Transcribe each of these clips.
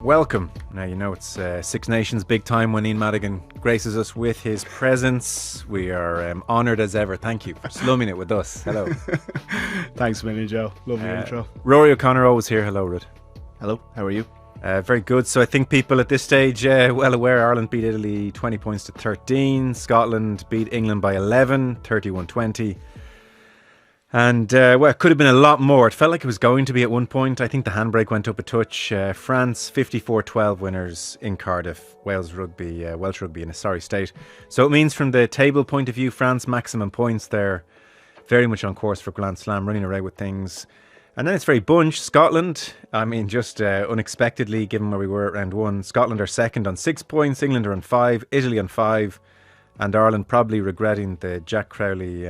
welcome. Now, you know it's Six Nations big time when Ian Madigan graces us with his presence. We are honoured as ever. Thank you for slumming it with us. Hello. Thanks a million, Joe. Lovely intro. Rúaidhrí O'Connor always here. Hello, Rud. Hello, how are you? Very good. So I think people at this stage well aware Ireland beat Italy 20 points to 13. Scotland beat England by 11, 31-20. And, well, it could have been a lot more. It felt like it was going to be at one point. I think the handbrake went up a touch. France, 54-12 winners in Cardiff. Welsh Rugby in a sorry state. So it means from the table point of view, France maximum points. They're very much on course for Grand Slam, running away with things. And then it's very bunched. Scotland, I mean, just unexpectedly, given where we were at round one. Scotland are second on 6 points. England are on 5. Italy on 5. And Ireland probably regretting the Jack Crowley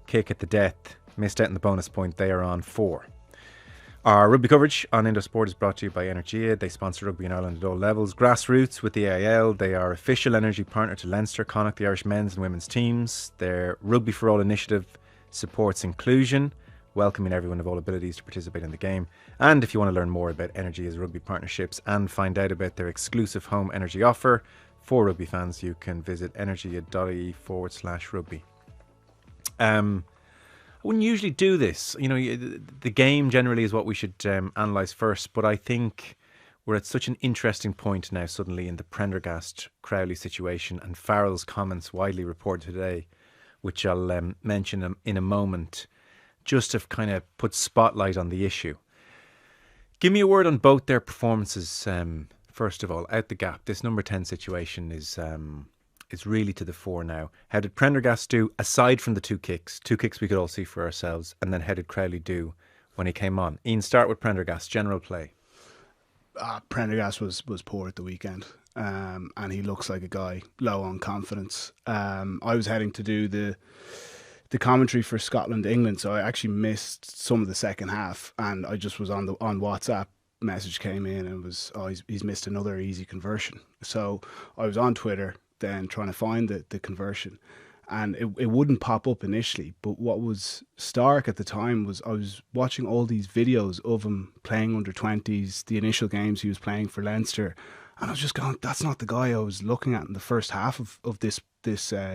kick at the death. Missed out in the bonus point. They are on 4. Our rugby coverage on Indo Sport is brought to you by Energia. They sponsor rugby in Ireland at all levels. Grassroots with the AIL. They are official energy partner to Leinster, Connacht, the Irish men's and women's teams. Their Rugby for All initiative supports inclusion, welcoming everyone of all abilities to participate in the game. And if you want to learn more about Energia's rugby partnerships and find out about their exclusive home energy offer for rugby fans, you can visit energia.ie/rugby. I wouldn't usually do this. You know, the game generally is what we should analyse first, but I think we're at such an interesting point now suddenly in the Prendergast Crowley situation, and Farrell's comments widely reported today, which I'll mention in a moment, just to kind of put spotlight on the issue. Give me a word on both their performances. First of all, out the gap, this number 10 situation is really to the fore now. How did Prendergast do, aside from the two kicks? Two kicks we could all see for ourselves. And then how did Crowley do when he came on? Ian, start with Prendergast, general play. Prendergast was poor at the weekend. And he looks like a guy low on confidence. I was heading to do the commentary for Scotland England, so I actually missed some of the second half, and I just was on WhatsApp. Message came in and was, he's missed another easy conversion. So I was on Twitter then trying to find the conversion, and it wouldn't pop up initially. But what was stark at the time was I was watching all these videos of him playing under 20s, the initial games he was playing for Leinster, and I was just going, that's not the guy I was looking at in the first half of this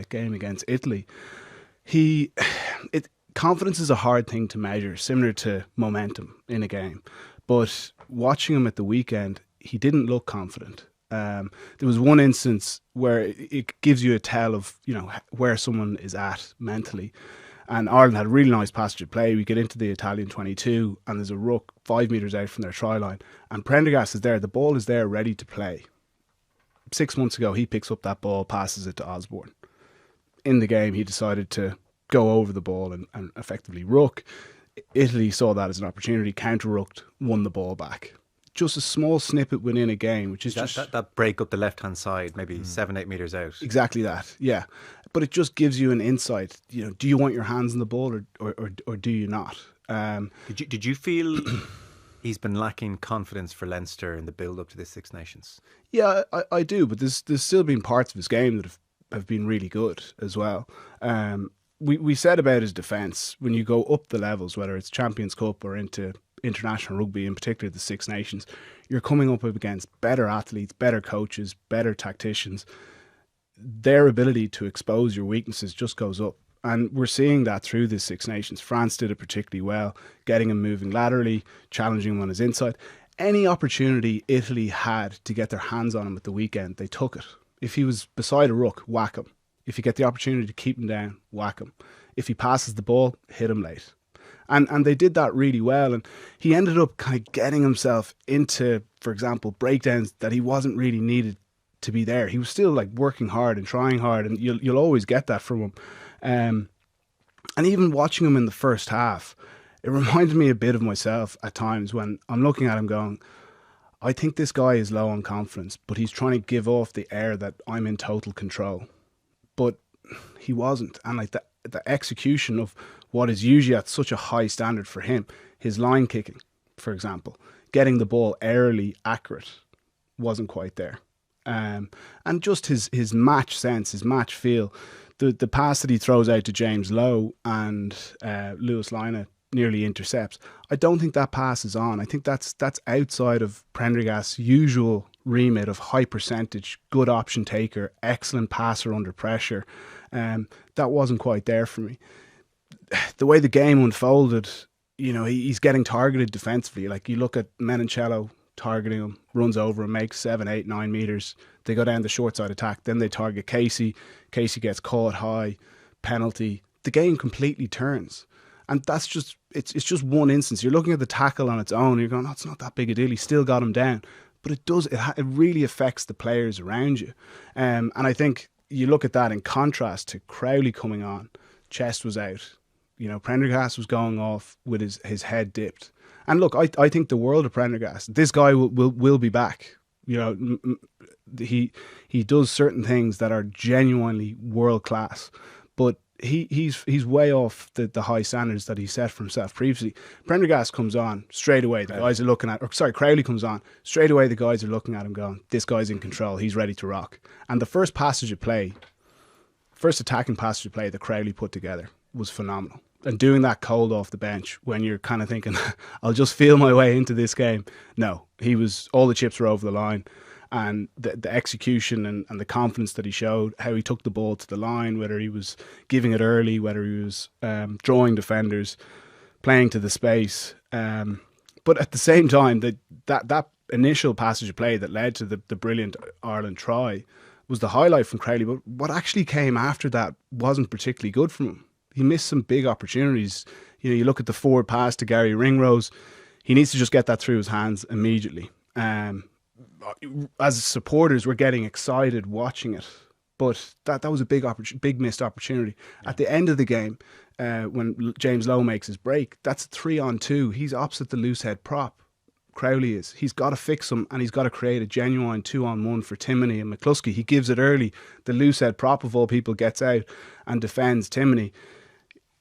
game against Italy. Confidence is a hard thing to measure, similar to momentum in a game. But watching him at the weekend, he didn't look confident. There was one instance where it gives you a tell of, you know, where someone is at mentally. And Ireland had a really nice passage of play. We get into the Italian 22 and there's a ruck 5 metres out from their try line. And Prendergast is there. The ball is there ready to play. 6 months ago, he picks up that ball, passes it to Osborne. In the game, he decided to go over the ball and effectively ruck. Italy saw that as an opportunity, counter-rucked, won the ball back. Just a small snippet within a game, which is that break up the left-hand side, maybe 7-8 metres out. Exactly that, yeah. But it just gives you an insight. You know, do you want your hands on the ball or do you not? Did you feel he's been lacking confidence for Leinster in the build-up to this Six Nations? Yeah, I do, but there's still been parts of his game that have been really good as well. We said about his defence, when you go up the levels, whether it's Champions Cup or into international rugby, in particular the Six Nations, you're coming up against better athletes, better coaches, better tacticians. Their ability to expose your weaknesses just goes up. And we're seeing that through the Six Nations. France did it particularly well, getting him moving laterally, challenging him on his inside. Any opportunity Italy had to get their hands on him at the weekend, they took it. If he was beside a ruck, whack him. If you get the opportunity to keep him down, whack him. If he passes the ball, hit him late. And they did that really well. And he ended up kind of getting himself into, for example, breakdowns that he wasn't really needed to be there. He was still like working hard and trying hard, and you'll always get that from him. And even watching him in the first half, it reminded me a bit of myself at times when I'm looking at him going, I think this guy is low on confidence, but he's trying to give off the air that I'm in total control. But he wasn't. And like the execution of what is usually at such a high standard for him, his line kicking, for example, getting the ball airily accurate, wasn't quite there. And just his match sense, his match feel, the pass that he throws out to James Lowe and Lewis Line nearly intercepts. I don't think that passes on. I think that's outside of Prendergast's usual remit of high percentage, good option taker, excellent passer under pressure. That wasn't quite there for me. The way the game unfolded, he's getting targeted defensively. Like, you look at Menoncello targeting him, runs over him, makes 7, 8, 9 meters. They go down the short side attack. Then they target Casey. Casey gets caught high, penalty. The game completely turns. And that's just, it's just one instance. You're looking at the tackle on its own. You're going, oh, it's not that big a deal. He still got him down. But it really affects the players around you. And I think you look at that in contrast to Crowley coming on. Chest was out. Prendergast was going off with his head dipped. And look, I think the world of Prendergast. This guy will be back. He does certain things that are genuinely world class, but he's way off the high standards that he set for himself previously. Prendergast comes on straight away. The guys are looking at, Crowley comes on straight away. The guys are looking at him, going, "This guy's in control. He's ready to rock." And the first attacking passage of play that Crowley put together was phenomenal. And doing that cold off the bench when you're kind of thinking, I'll just feel my way into this game. No, all the chips were over the line. And the execution and the confidence that he showed, how he took the ball to the line, whether he was giving it early, whether he was drawing defenders, playing to the space. But at the same time, that initial passage of play that led to the brilliant Ireland try was the highlight from Crowley. But what actually came after that wasn't particularly good from him. He missed some big opportunities. You look at the forward pass to Gary Ringrose. He needs to just get that through his hands immediately. As supporters, we're getting excited watching it, but that was a big missed opportunity. Yeah. At the end of the game, when James Lowe makes his break, that's a 3-on-2. He's opposite the loose head prop. Crowley is. He's got to fix him, and he's got to create a genuine 2-on-1 for Timoney and McCluskey. He gives it early. The loose head prop of all people gets out and defends Timoney.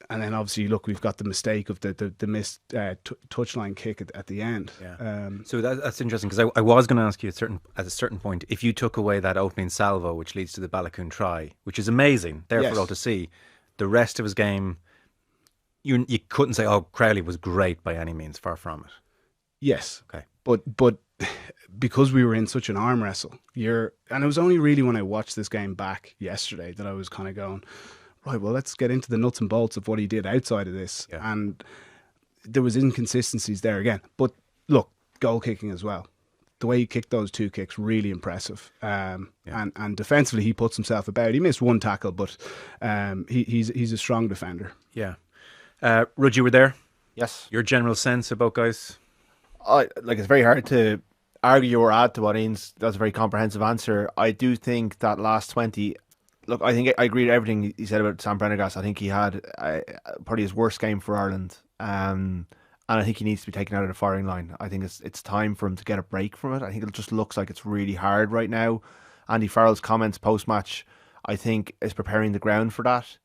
And then obviously, look, we've got the mistake of the missed touchline kick at the end. Yeah. So that's interesting, because I was going to ask you at a certain point, if you took away that opening salvo, which leads to the Balakoon try, which is amazing, there for all to see, the rest of his game, you couldn't say, oh, Crowley was great by any means, far from it. Yes. Okay. But because we were in such an arm wrestle, and it was only really when I watched this game back yesterday that I was kind of going, right, well, let's get into the nuts and bolts of what he did outside of this. Yeah. And there was inconsistencies there again. But look, goal kicking as well. The way he kicked those 2 kicks, really impressive. And defensively, he puts himself about. He missed 1 tackle, but he's a strong defender. Yeah. Rud, you were there? Yes. Your general sense about guys? It's very hard to argue or add to what Ian's. That's a very comprehensive answer. I do think that last 20... Look, I think I agree with everything he said about Sam Prendergast. I think he had probably his worst game for Ireland, and I think he needs to be taken out of the firing line. I think it's time for him to get a break from it. I think it just looks like it's really hard right now. Andy Farrell's comments post-match, I think, is preparing the ground for that.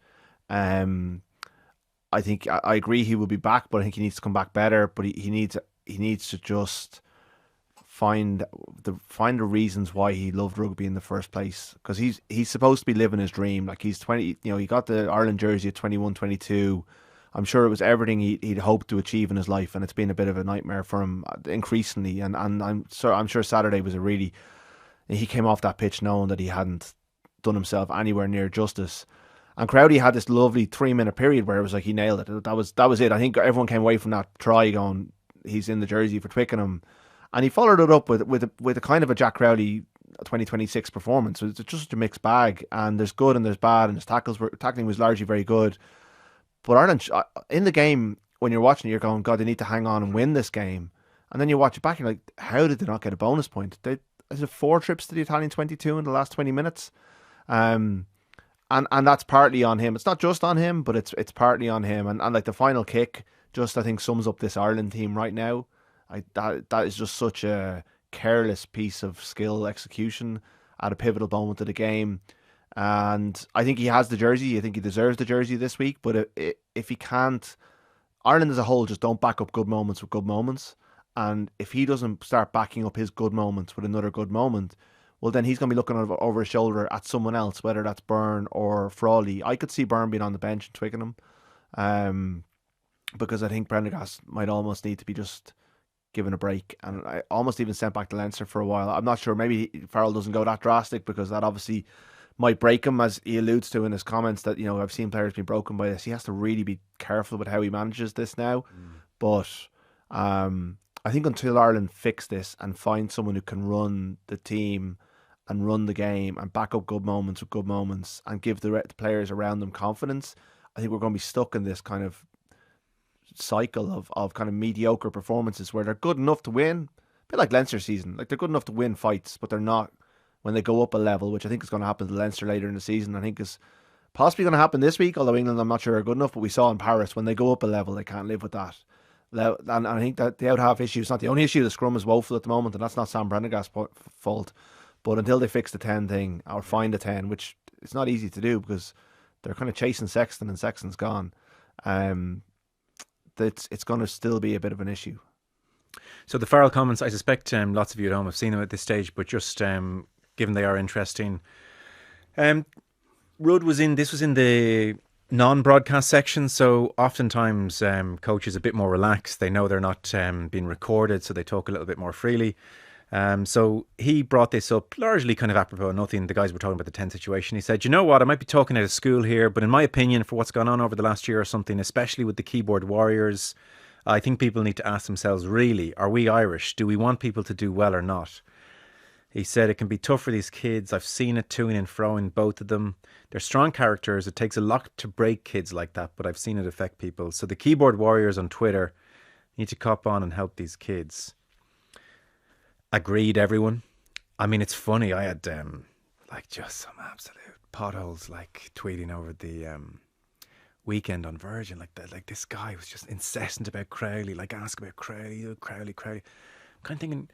I think I agree he will be back, but I think he needs to come back better. But he needs to just find the reasons why he loved rugby in the first place, because he's supposed to be living his dream. Like, he's 20, he got the Ireland jersey at 21, 22. I'm sure it was everything he'd hoped to achieve in his life, and it's been a bit of a nightmare for him increasingly. And I'm sure Saturday was he came off that pitch knowing that he hadn't done himself anywhere near justice. And Crowley had this lovely 3-minute period where it was like he nailed it. That was it. I think everyone came away from that try going, he's in the jersey for Twickenham. And he followed it up with a kind of a Jack Crowley 2026 performance. So it's just a mixed bag, and there's good and there's bad, and his tackling was largely very good. But Ireland, in the game, when you're watching it, you're going, God, they need to hang on and win this game. And then you watch it back and you're like, how did they not get a bonus point? Is it 4 trips to the Italian 22 in the last 20 minutes? And that's partly on him. It's not just on him, but it's partly on him. And like the final kick just, I think, sums up this Ireland team right now. That is just such a careless piece of skill execution at a pivotal moment of the game. And I think he has the jersey. I think he deserves the jersey this week. But if he can't, Ireland as a whole just don't back up good moments with good moments. And if he doesn't start backing up his good moments with another good moment, well, then he's going to be looking over his shoulder at someone else, whether that's Byrne or Frawley. I could see Byrne being on the bench in Twickenham. because I think Prendergast might almost need to be just given a break, and I almost even sent back to Leinster for a while. I'm not sure. Maybe Farrell doesn't go that drastic, because that obviously might break him, as he alludes to in his comments, that, you know, I've seen players be broken by this. He has to really be careful with how he manages this now. But I think until Ireland fix this and find someone who can run the team and run the game and back up good moments with good moments and give the players around them confidence, I think we're going to be stuck in this kind of cycle of kind of mediocre performances where they're good enough to win, a bit like Leinster season. Like, they're good enough to win fights, but they're not when they go up a level, which I think is going to happen to Leinster later in the season. I think is possibly going to happen this week, although England, I'm not sure, are good enough. But we saw in Paris, when they go up a level, they can't live with that. And I think that the out-half issue is not the only issue. The scrum is woeful at the moment, and that's not Sam Prendergast's fault. But until they fix the 10 thing, or find a 10, which it's not easy to do because they're kind of chasing Sexton and Sexton's gone, it's going to still be a bit of an issue. So the Farrell comments, I suspect lots of you at home have seen them at this stage, but just given they are interesting. Rudd was in the non-broadcast section, so oftentimes coaches are a bit more relaxed. They know they're not being recorded, so they talk a little bit more freely. So he brought this up largely kind of apropos of nothing. The guys were talking about the 10 situation. He said, you know what, I might be talking out of school here, but in my opinion, for what's gone on over the last year or something, especially with the keyboard warriors, I think people need to ask themselves, really, are we Irish? Do we want people to do well or not? He said it can be tough for these kids. I've seen it to and fro, both of them. They're strong characters. It takes a lot to break kids like that, but I've seen it affect people. So the keyboard warriors on Twitter need to cop on and help these kids. Agreed, everyone. I mean, it's funny. I had just some absolute potholes tweeting over the weekend on Virgin. Like this guy was just incessant about Crowley, ask about Crowley. I'm kind of thinking,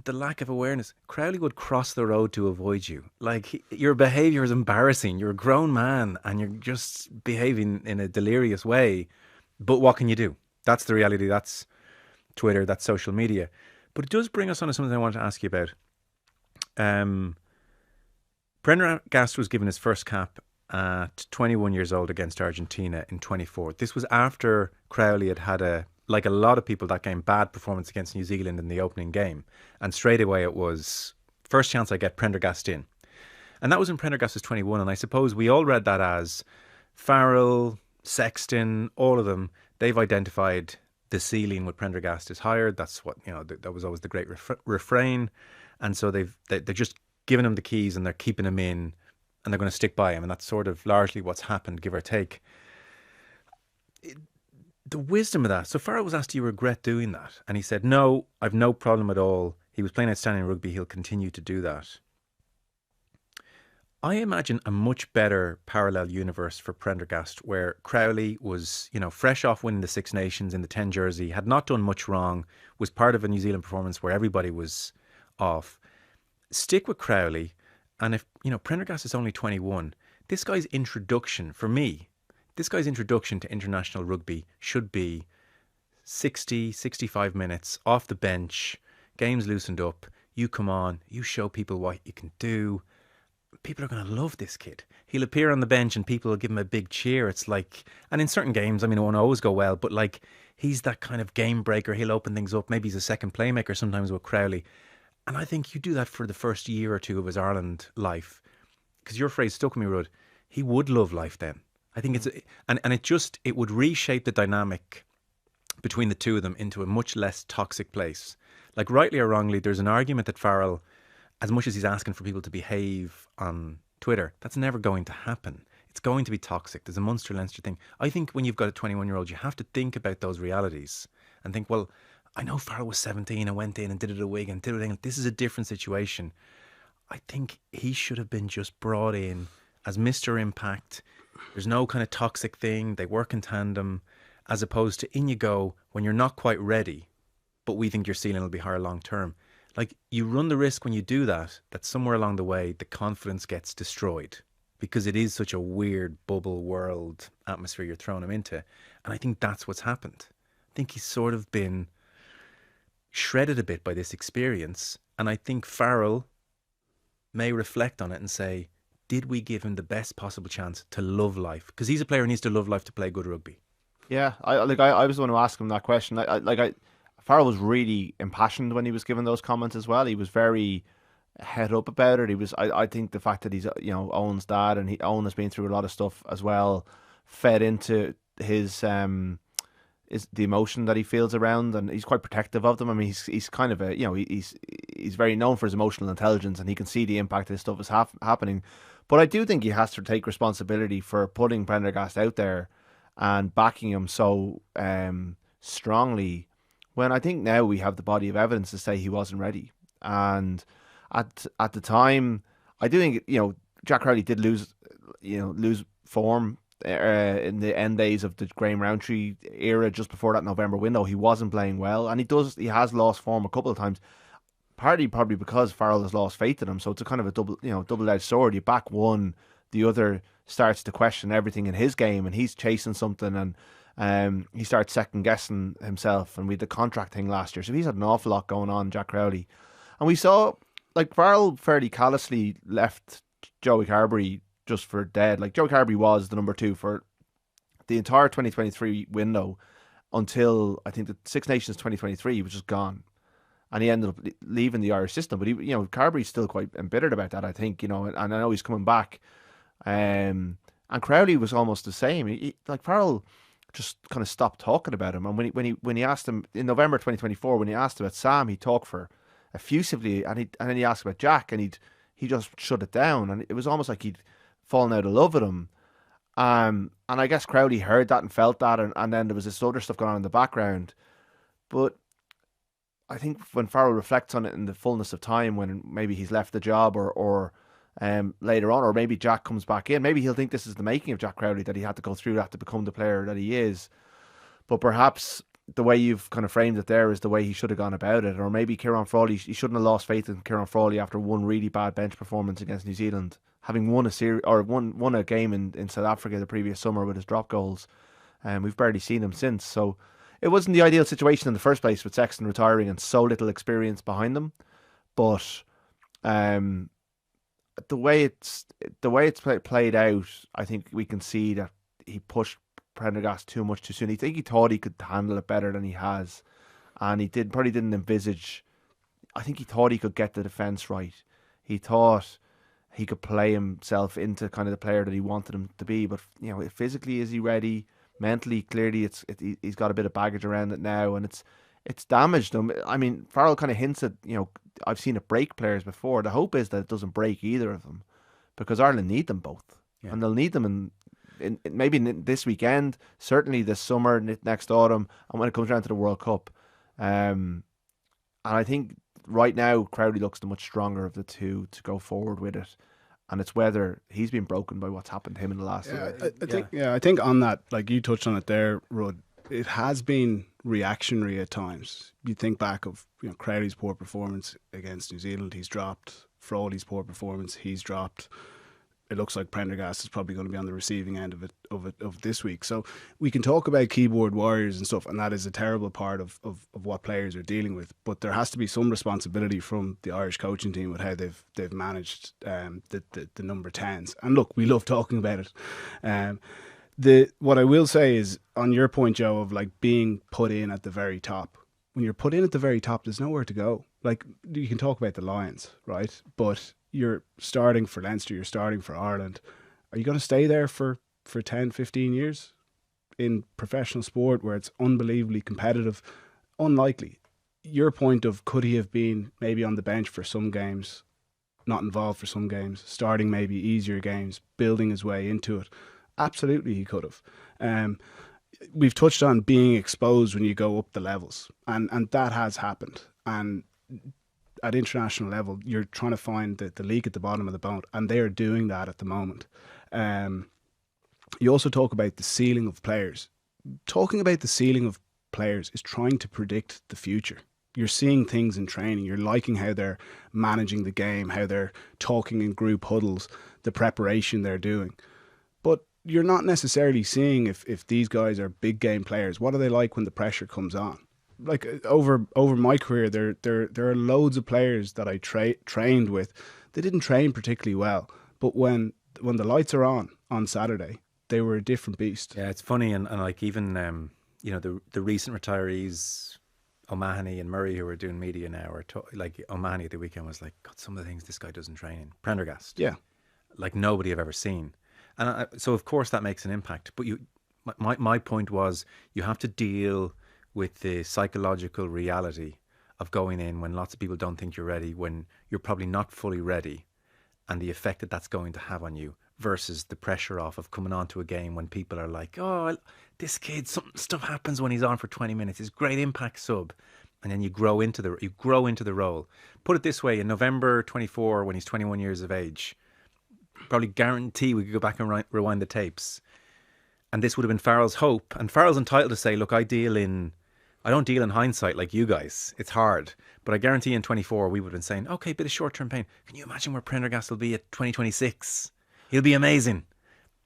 the lack of awareness. Crowley would cross the road to avoid you. Your behaviour is embarrassing. You're a grown man and you're just behaving in a delirious way. But what can you do? That's the reality. That's Twitter. That's social media. But it does bring us on to something I wanted to ask you about. Prendergast was given his first cap at 21 years old against Argentina in 24. This was after Crowley had like a lot of people that game, bad performance against New Zealand in the opening game. And straight away it was, first chance I get, Prendergast in. And that was when Prendergast was 21. And I suppose we all read that as Farrell, Sexton, all of them, they've identified the ceiling with Prendergast is higher. That's what, that was always the great refrain. And so they're just giving him the keys and they're keeping him in and they're going to stick by him. And that's sort of largely what's happened, give or take. The wisdom of that. So Farrell was asked, do you regret doing that? And he said, no, I've no problem at all. He was playing outstanding rugby. He'll continue to do that. I imagine a much better parallel universe for Prendergast where Crowley was, fresh off winning the Six Nations in the 10 jersey, had not done much wrong, was part of a New Zealand performance where everybody was off. Stick with Crowley. And if, Prendergast is only 21, this guy's introduction, for me, this guy's introduction to international rugby should be 60, 65 minutes off the bench, games loosened up, you come on, you show people what you can do. People are going to love this kid. He'll appear on the bench and people will give him a big cheer. It's like, and in certain games, it won't always go well, but he's that kind of game breaker. He'll open things up. Maybe he's a second playmaker sometimes with Crowley. And I think you do that for the first year or two of his Ireland life. Because your phrase stuck with me, Rudd. He would love life then. I think it would reshape the dynamic between the two of them into a much less toxic place. Like, rightly or wrongly, there's an argument that Farrell, as much as he's asking for people to behave on Twitter, that's never going to happen. It's going to be toxic. There's a Munster-Leinster thing. I think when you've got a 21-year-old, you have to think about those realities and think, well, I know Farrell was 17 and went in and did it at Wigan, did it at England. This is a different situation. I think he should have been just brought in as Mr. Impact. There's no kind of toxic thing. They work in tandem, as opposed to in you go when you're not quite ready, but we think your ceiling will be higher long term. Like, you run the risk when you do that somewhere along the way, the confidence gets destroyed because it is such a weird bubble world atmosphere you're throwing him into. And I think that's what's happened. I think he's sort of been shredded a bit by this experience. And I think Farrell may reflect on it and say, did we give him the best possible chance to love life? Because he's a player who needs to love life to play good rugby. Yeah, I was the one who asked him that question. Farrell was really impassioned when he was giving those comments as well. He was very head up about it. He was. I think the fact that he's Owen's dad, and Owen has been through a lot of stuff as well, fed into his is the emotion that he feels around, and he's quite protective of them. I mean, he's kind of a he's very known for his emotional intelligence, and he can see the impact this stuff is happening. But I do think he has to take responsibility for putting Prendergast out there and backing him so strongly, when I think now we have the body of evidence to say he wasn't ready. And at the time, I do think Jack Crowley did lose form in the end days of the Graham Roundtree era, just before that November window. He wasn't playing well, and he has lost form a couple of times. Partly probably because Farrell has lost faith in him, so it's a kind of a double-edged sword. You back one, the other starts to question everything in his game, and he's chasing something, and he starts second guessing himself. And we had the contract thing last year, so he's had an awful lot going on, Jack Crowley. And we saw Farrell fairly callously left Joey Carberry just for dead. Joey Carberry was the number 2 for the entire 2023 window until I think the Six Nations 2023. He was just gone. And he ended up leaving the Irish system. But Carberry's still quite embittered about that, I think, and I know he's coming back. And Crowley was almost the same. Farrell just kind of stopped talking about him. And when he asked him in November 2024, when he asked about Sam, he talked for effusively, and then he asked about Jack, and he just shut it down. And it was almost like he'd fallen out of love with him. And I guess Crowley heard that and felt that, and then there was this other stuff going on in the background. But I think when Farrell reflects on it in the fullness of time, when maybe he's left the job or later on, or maybe Jack comes back in, maybe he'll think this is the making of Jack Crowley, that he had to go through that to become the player that he is. But perhaps the way you've kind of framed it there is the way he should have gone about it. Or maybe Kieran Frawley, he shouldn't have lost faith in Kieran Frawley after one really bad bench performance against New Zealand, having won a series or won a game in South Africa the previous summer with his drop goals. And we've barely seen him since. So it wasn't the ideal situation in the first place, with Sexton retiring and so little experience behind them. But the way it's played out, I think we can see that he pushed Prendergast too much too soon. I think he thought he could handle it better than he has, and he probably didn't envisage. I think he thought he could get the defence right. He thought he could play himself into kind of the player that he wanted him to be. But physically, is he ready? Mentally, clearly, he's got a bit of baggage around it now, and it's damaged him. I mean, Farrell kind of hints at, I've seen it break players before. The hope is that it doesn't break either of them, because Ireland need them both, and they'll need them in maybe this weekend, certainly this summer, next autumn, and when it comes down to the World Cup. And I think right now Crowley looks the much stronger of the two to go forward with it. And it's whether he's been broken by what's happened to him in the last year. I think on that, like you touched on it there, Rud, it has been reactionary at times. You think back of Crowley's poor performance against New Zealand, he's dropped. Frawley's poor performance, he's dropped. It looks like Prendergast is probably going to be on the receiving end of this week. So we can talk about keyboard warriors and stuff, and that is a terrible part of what players are dealing with. But there has to be some responsibility from the Irish coaching team with how they've managed the number 10s. And look, we love talking about it. What I will say is, on your point, Joe, of being put in at the very top. When you're put in at the very top, there's nowhere to go. You can talk about the Lions, right? But you're starting for Leinster, you're starting for Ireland. Are you going to stay there for 10, 15 years in professional sport where it's unbelievably competitive? Unlikely. Your point of, could he have been maybe on the bench for some games, not involved for some games, starting maybe easier games, building his way into it? Absolutely he could have. We've touched on being exposed when you go up the levels, and that has happened. And at international level, you're trying to find the leak at the bottom of the boat, and they are doing that at the moment. You also talk about the ceiling of players. Talking about the ceiling of players is trying to predict the future. You're seeing things in training. You're liking how they're managing the game, how they're talking in group huddles, the preparation they're doing. But you're not necessarily seeing if these guys are big game players. What are they like when the pressure comes on? Over my career, there are loads of players that I trained with. They didn't train particularly well, but when the lights are on Saturday, they were a different beast. Yeah, it's funny, and like even you know, the recent retirees, O'Mahony and Murray, who are doing media now, are like O'Mahony at the weekend was like, God, some of the things this guy doesn't train in. Prendergast, Yeah, like nobody I've ever seen, and so of course that makes an impact. But my point was, you have to deal with the psychological reality of going in when lots of people don't think you're ready, when you're probably not fully ready, and the effect that that's going to have on you, versus the pressure off of coming on to a game when people are like, oh, this kid, stuff happens when he's on for 20 minutes. He's a great impact sub. And then you grow into the role. Put it this way, in November 24, when he's 21 years of age, probably guarantee we could go back and rewind the tapes. And this would have been Farrell's hope. And Farrell's entitled to say, look, I don't deal in hindsight like you guys. It's hard. But I guarantee in 24, we would have been saying, okay, bit of short-term pain. Can you imagine where Prendergast will be at 2026? He'll be amazing.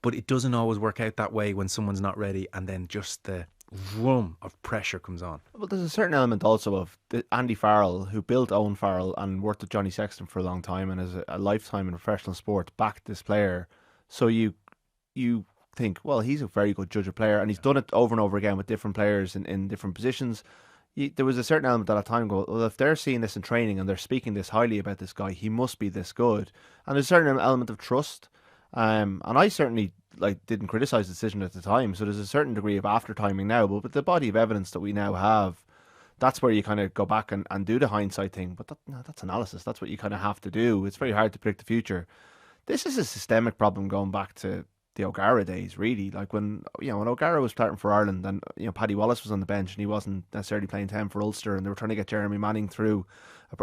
But it doesn't always work out that way when someone's not ready, and then just the vroom of pressure comes on. Well, there's a certain element also of Andy Farrell, who built Owen Farrell and worked with Johnny Sexton for a long time and has a lifetime in professional sport, backed this player. So you think, well, he's a very good judge of player, and he's done it over and over again with different players in different positions. There was a certain element that at time go, well, if they're seeing this in training and they're speaking this highly about this guy, he must be this good. And there's a certain element of trust. And I certainly didn't criticise the decision at the time, so there's a certain degree of after timing now, but with the body of evidence that we now have, that's where you kind of go back and do the hindsight thing. But that's analysis. That's what you kind of have to do. It's very hard to predict the future. This is a systemic problem going back to the O'Gara days, really. Like when O'Gara was starting for Ireland, and Paddy Wallace was on the bench and he wasn't necessarily playing 10 for Ulster, and they were trying to get Jeremy Manning through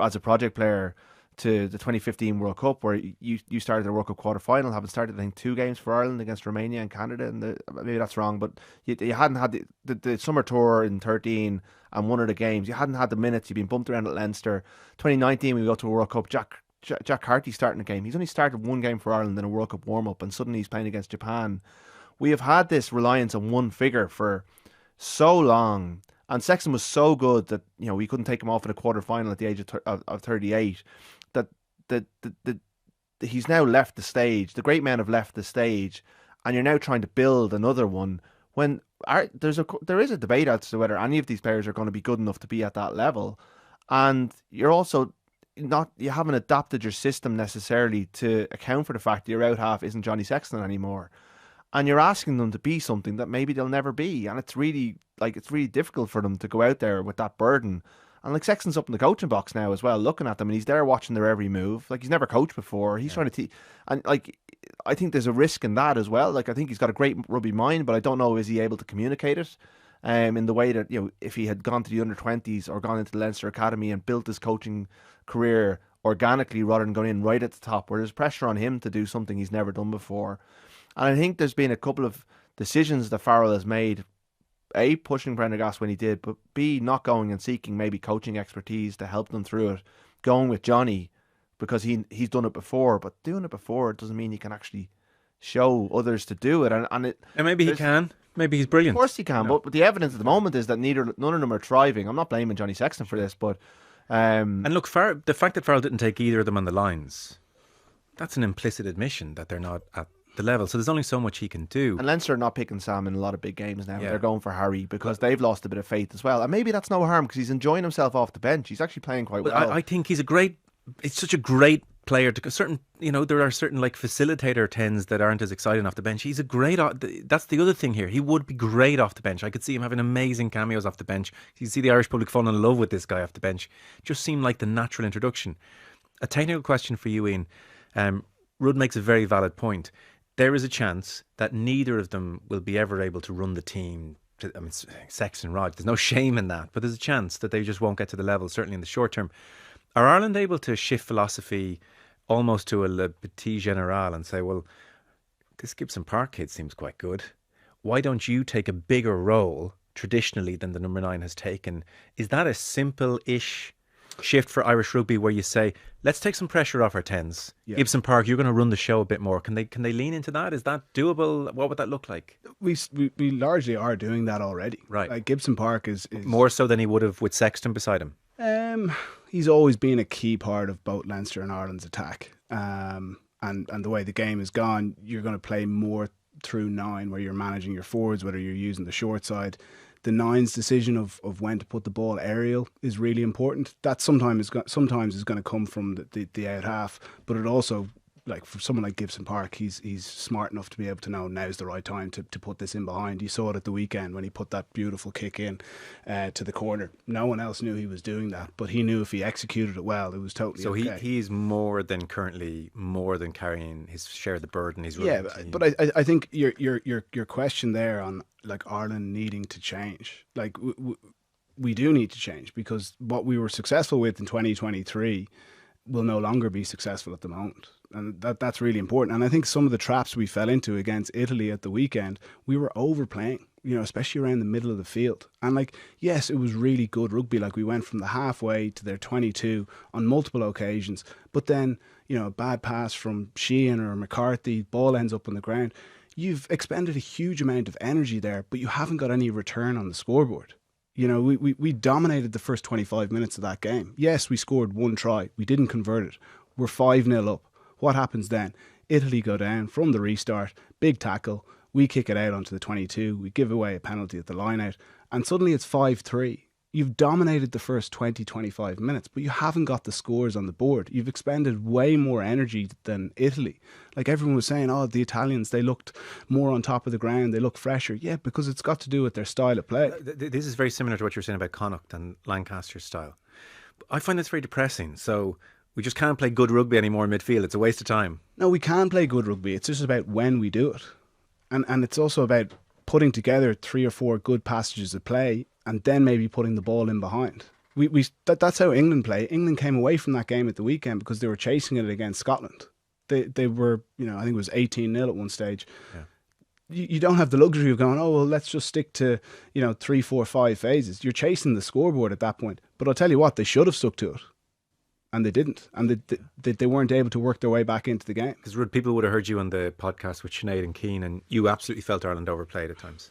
as a project player to the 2015 World Cup, where you started the World Cup quarter-final, having started I think 2 games for Ireland against Romania and Canada, and maybe that's wrong, but you hadn't had the summer tour in 13 and one of the games, you hadn't had the minutes, you've been bumped around at Leinster. 2019 we go to a World Cup, Jack Carty starting a game. He's only started 1 game for Ireland in a World Cup warm-up, and suddenly he's playing against Japan. We have had this reliance on one figure for so long, and Sexton was so good that we couldn't take him off in a quarter-final at the age of 38. That he's now left the stage. The great men have left the stage, and you're now trying to build another one. When there is a debate as to whether any of these players are going to be good enough to be at that level, and you're also you haven't adapted your system necessarily to account for the fact that your out half isn't Johnny Sexton anymore, and you're asking them to be something that maybe they'll never be, and it's really difficult for them to go out there with that burden. And Sexton's up in the coaching box now as well, looking at them, and he's there watching their every move. He's never coached before. He's trying to and I think there's a risk in that as well. I think he's got a great rugby mind, but I don't know, is he able to communicate it in the way that if he had gone to the under-20s or gone into the Leinster Academy and built his coaching career organically rather than going in right at the top, where there's pressure on him to do something he's never done before. And I think there's been a couple of decisions that Farrell has made. A, pushing Prendergast when he did, but B, not going and seeking maybe coaching expertise to help them through it. Going with Johnny because he's done it before, but doing it before doesn't mean he can actually show others to do it. And maybe he can. Maybe he's brilliant. Of course he can, but the evidence at the moment is that none of them are thriving. I'm not blaming Johnny Sexton for this, but and look, the fact that Farrell didn't take either of them on the lines, that's an implicit admission that they're not at the level, so there's only so much he can do. And Leinster are not picking Sam in a lot of big games now. They're going for Harry because they've lost a bit of faith as well, and maybe that's no harm because he's enjoying himself off the bench. He's actually playing quite well. I think he's it's such a great player to certain, there are certain facilitator 10s that aren't as exciting off the bench. He's a great, that's the other thing here, he would be great off the bench. I could see him having amazing cameos off the bench. You see the Irish public falling in love with this guy off the bench. Just seemed like the natural introduction. A technical question for you, Ian. Rudd makes a very valid point. There is a chance that neither of them will be ever able to run the team. Sexton, Rod, there's no shame in that, but there's a chance that they just won't get to the level, certainly in the short term. Are Ireland able to shift philosophy almost to a le petit général and say, well, this Gibson Park kid seems quite good. Why don't you take a bigger role traditionally than the number 9 has taken? Is that a simple-ish shift for Irish rugby where you say, let's take some pressure off our 10s? Yeah. Gibson Park, you're going to run the show a bit more. Can they lean into that? Is that doable? What would that look like? We largely are doing that already. Right. Gibson Park is more so than he would have with Sexton beside him. He's always been a key part of both Leinster and Ireland's attack. And the way the game has gone, you're going to play more through 9 where you're managing your forwards, whether you're using the short side. The 9's decision of when to put the ball aerial is really important. That sometimes is going to come from the out half, but it also, like for someone like Gibson Park, he's smart enough to be able to know now's the right time to put this in behind. You saw it at the weekend when he put that beautiful kick in to the corner. No one else knew he was doing that, but he knew if he executed it well, it was totally okay. So he's more than carrying his share of the burden. He's but I think your question there on like Ireland needing to change, like we do need to change, because what we were successful with in 2023 will no longer be successful at the moment. And that's really important. And I think some of the traps we fell into against Italy at the weekend, we were overplaying, especially around the middle of the field. And like, yes, it was really good rugby. Like we went from the halfway to their 22 on multiple occasions. But then, a bad pass from Sheehan or McCarthy, ball ends up on the ground. You've expended a huge amount of energy there, but you haven't got any return on the scoreboard. We dominated the first 25 minutes of that game. Yes, we scored one try. We didn't convert it. We're 5-0 up. What happens then? Italy go down from the restart, big tackle. We kick it out onto the 22. We give away a penalty at the line out. And suddenly it's 5-3. You've dominated the first 20, 25 minutes, but you haven't got the scores on the board. You've expended way more energy than Italy. Like everyone was saying, the Italians, they looked more on top of the ground. They look fresher. Yeah, because it's got to do with their style of play. This is very similar to what you were saying about Connacht and Lancaster's style. I find this very depressing. So we just can't play good rugby anymore in midfield. It's a waste of time. No, we can play good rugby. It's just about when we do it. And it's also about putting together 3 or 4 good passages of play and then maybe putting the ball in behind. That's how England play. England came away from that game at the weekend because they were chasing it against Scotland. They were, I think it was 18-0 at one stage. Yeah. You don't have the luxury of going, let's just stick to, 3, 4, 5 phases. You're chasing the scoreboard at that point. But I'll tell you what, they should have stuck to it. And they didn't. And they weren't able to work their way back into the game. Because people would have heard you on the podcast with Sinead and Keane, and you absolutely felt Ireland overplayed at times.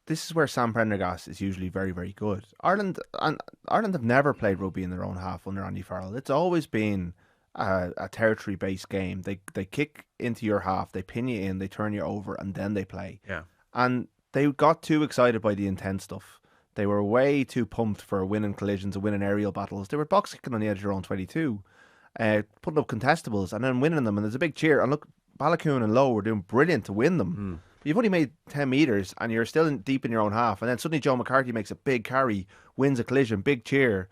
This is where Sam Prendergast is usually very, very good. Ireland have never played rugby in their own half under Andy Farrell. It's always been a territory-based game. They kick into your half, they pin you in, they turn you over, and then they play. Yeah. And they got too excited by the intense stuff. They were way too pumped for winning collisions and winning aerial battles. They were box kicking on the edge of their own 22, putting up contestables and then winning them. And there's a big cheer. And look, Balakoon and Lowe were doing brilliant to win them. You've only made 10 metres and you're still deep in your own half. And then suddenly Joe McCarthy makes a big carry, wins a collision, big cheer.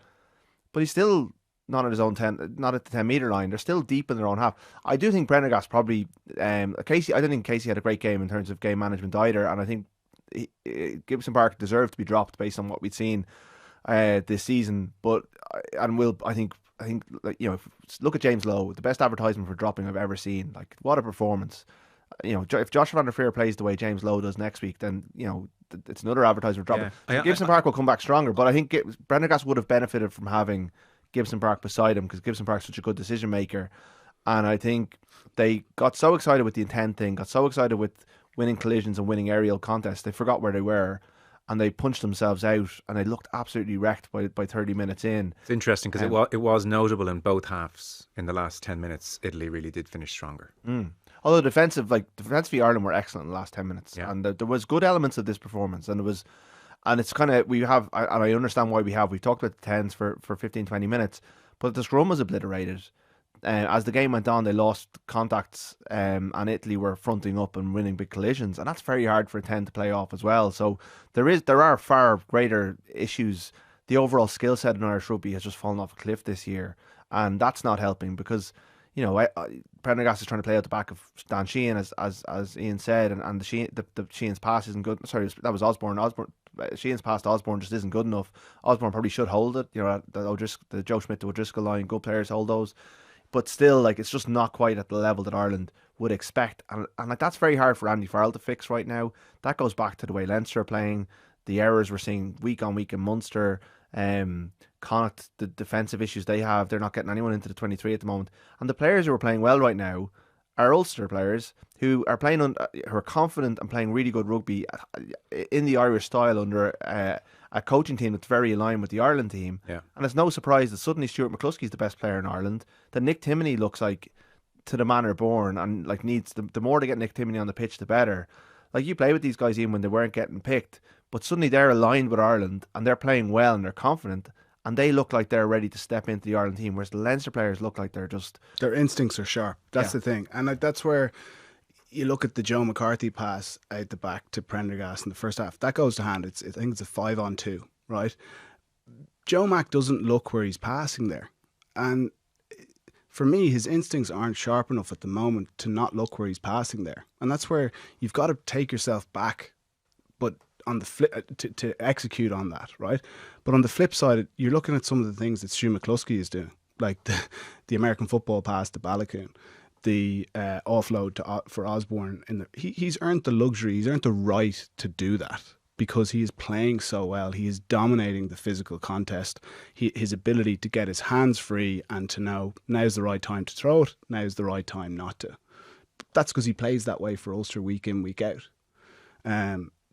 But he's still not at his own 10, not at the 10-metre line. They're still deep in their own half. I do think Prendergast probably, Casey, I don't think Casey had a great game in terms of game management either. And I think Gibson Park deserved to be dropped based on what we'd seen this season. But, I think, look at James Lowe, the best advertisement for dropping I've ever seen. Like, what a performance. If Joshua van der Veer plays the way James Lowe does next week, then it's another advertisement dropping. Yeah. Gibson Park will come back stronger, but I think Prendergast would have benefited from having Gibson Park beside him because Gibson Park's such a good decision maker. And I think they got so excited with the intent thing, got so excited with winning collisions and winning aerial contests, they forgot where they were. And they punched themselves out, and they looked absolutely wrecked by 30 minutes in. It's interesting because it was notable in both halves. In the last 10 minutes, Italy really did finish stronger. Although defensively Ireland were excellent in the last 10 minutes, and there was good elements of this performance, and it's kind of and I understand why we've talked about the 10s for 15-20 minutes, but the scrum was obliterated. As the game went on, they lost contacts, and Italy were fronting up and winning big collisions, and that's very hard for a 10 to play off as well. So there are far greater issues. The overall skill set in Irish rugby has just fallen off a cliff this year, and that's not helping because Prendergast is trying to play out the back of Dan Sheehan, as Ian said, and the Sheehan's pass isn't good. Sorry, that was Osborne. Sheehan's pass to Osborne just isn't good enough. Osborne probably should hold it. The Joe Schmidt to O'Driscoll line, good players hold those. But still, it's just not quite at the level that Ireland would expect. And that's very hard for Andy Farrell to fix right now. That goes back to the way Leinster are playing, the errors we're seeing week on week in Munster, Connacht, the defensive issues they have. They're not getting anyone into the 23 at the moment. And the players who are playing well right now are Ulster players who are playing who are confident and playing really good rugby in the Irish style under a coaching team that's very aligned with the Ireland team. Yeah. And it's no surprise that suddenly Stuart McCluskey's the best player in Ireland, that Nick Timoney looks like to the manner born, and like needs the more they get Nick Timoney on the pitch, the better. Like you play with these guys even when they weren't getting picked, but suddenly they're aligned with Ireland and they're playing well and they're confident and they look like they're ready to step into the Ireland team, whereas the Leinster players look like they're just... Their instincts are sharp. That's the thing. And that's where you look at the Joe McCarthy pass out the back to Prendergast in the first half. That goes to hand. I think it's a 5-on-2, right? Joe Mac doesn't look where he's passing there. And for me, his instincts aren't sharp enough at the moment to not look where he's passing there. And that's where you've got to take yourself back, but on the flip, to execute on that, right? But on the flip side, you're looking at some of the things that Stu McCluskey is doing, like the American football pass to Balakoon, the offload for Osborne. He's earned the luxury, he's earned the right to do that, because he is playing so well. He is dominating the physical contest. His ability to get his hands free and to know now's the right time to throw it, now's the right time not to. That's because he plays that way for Ulster week in, week out.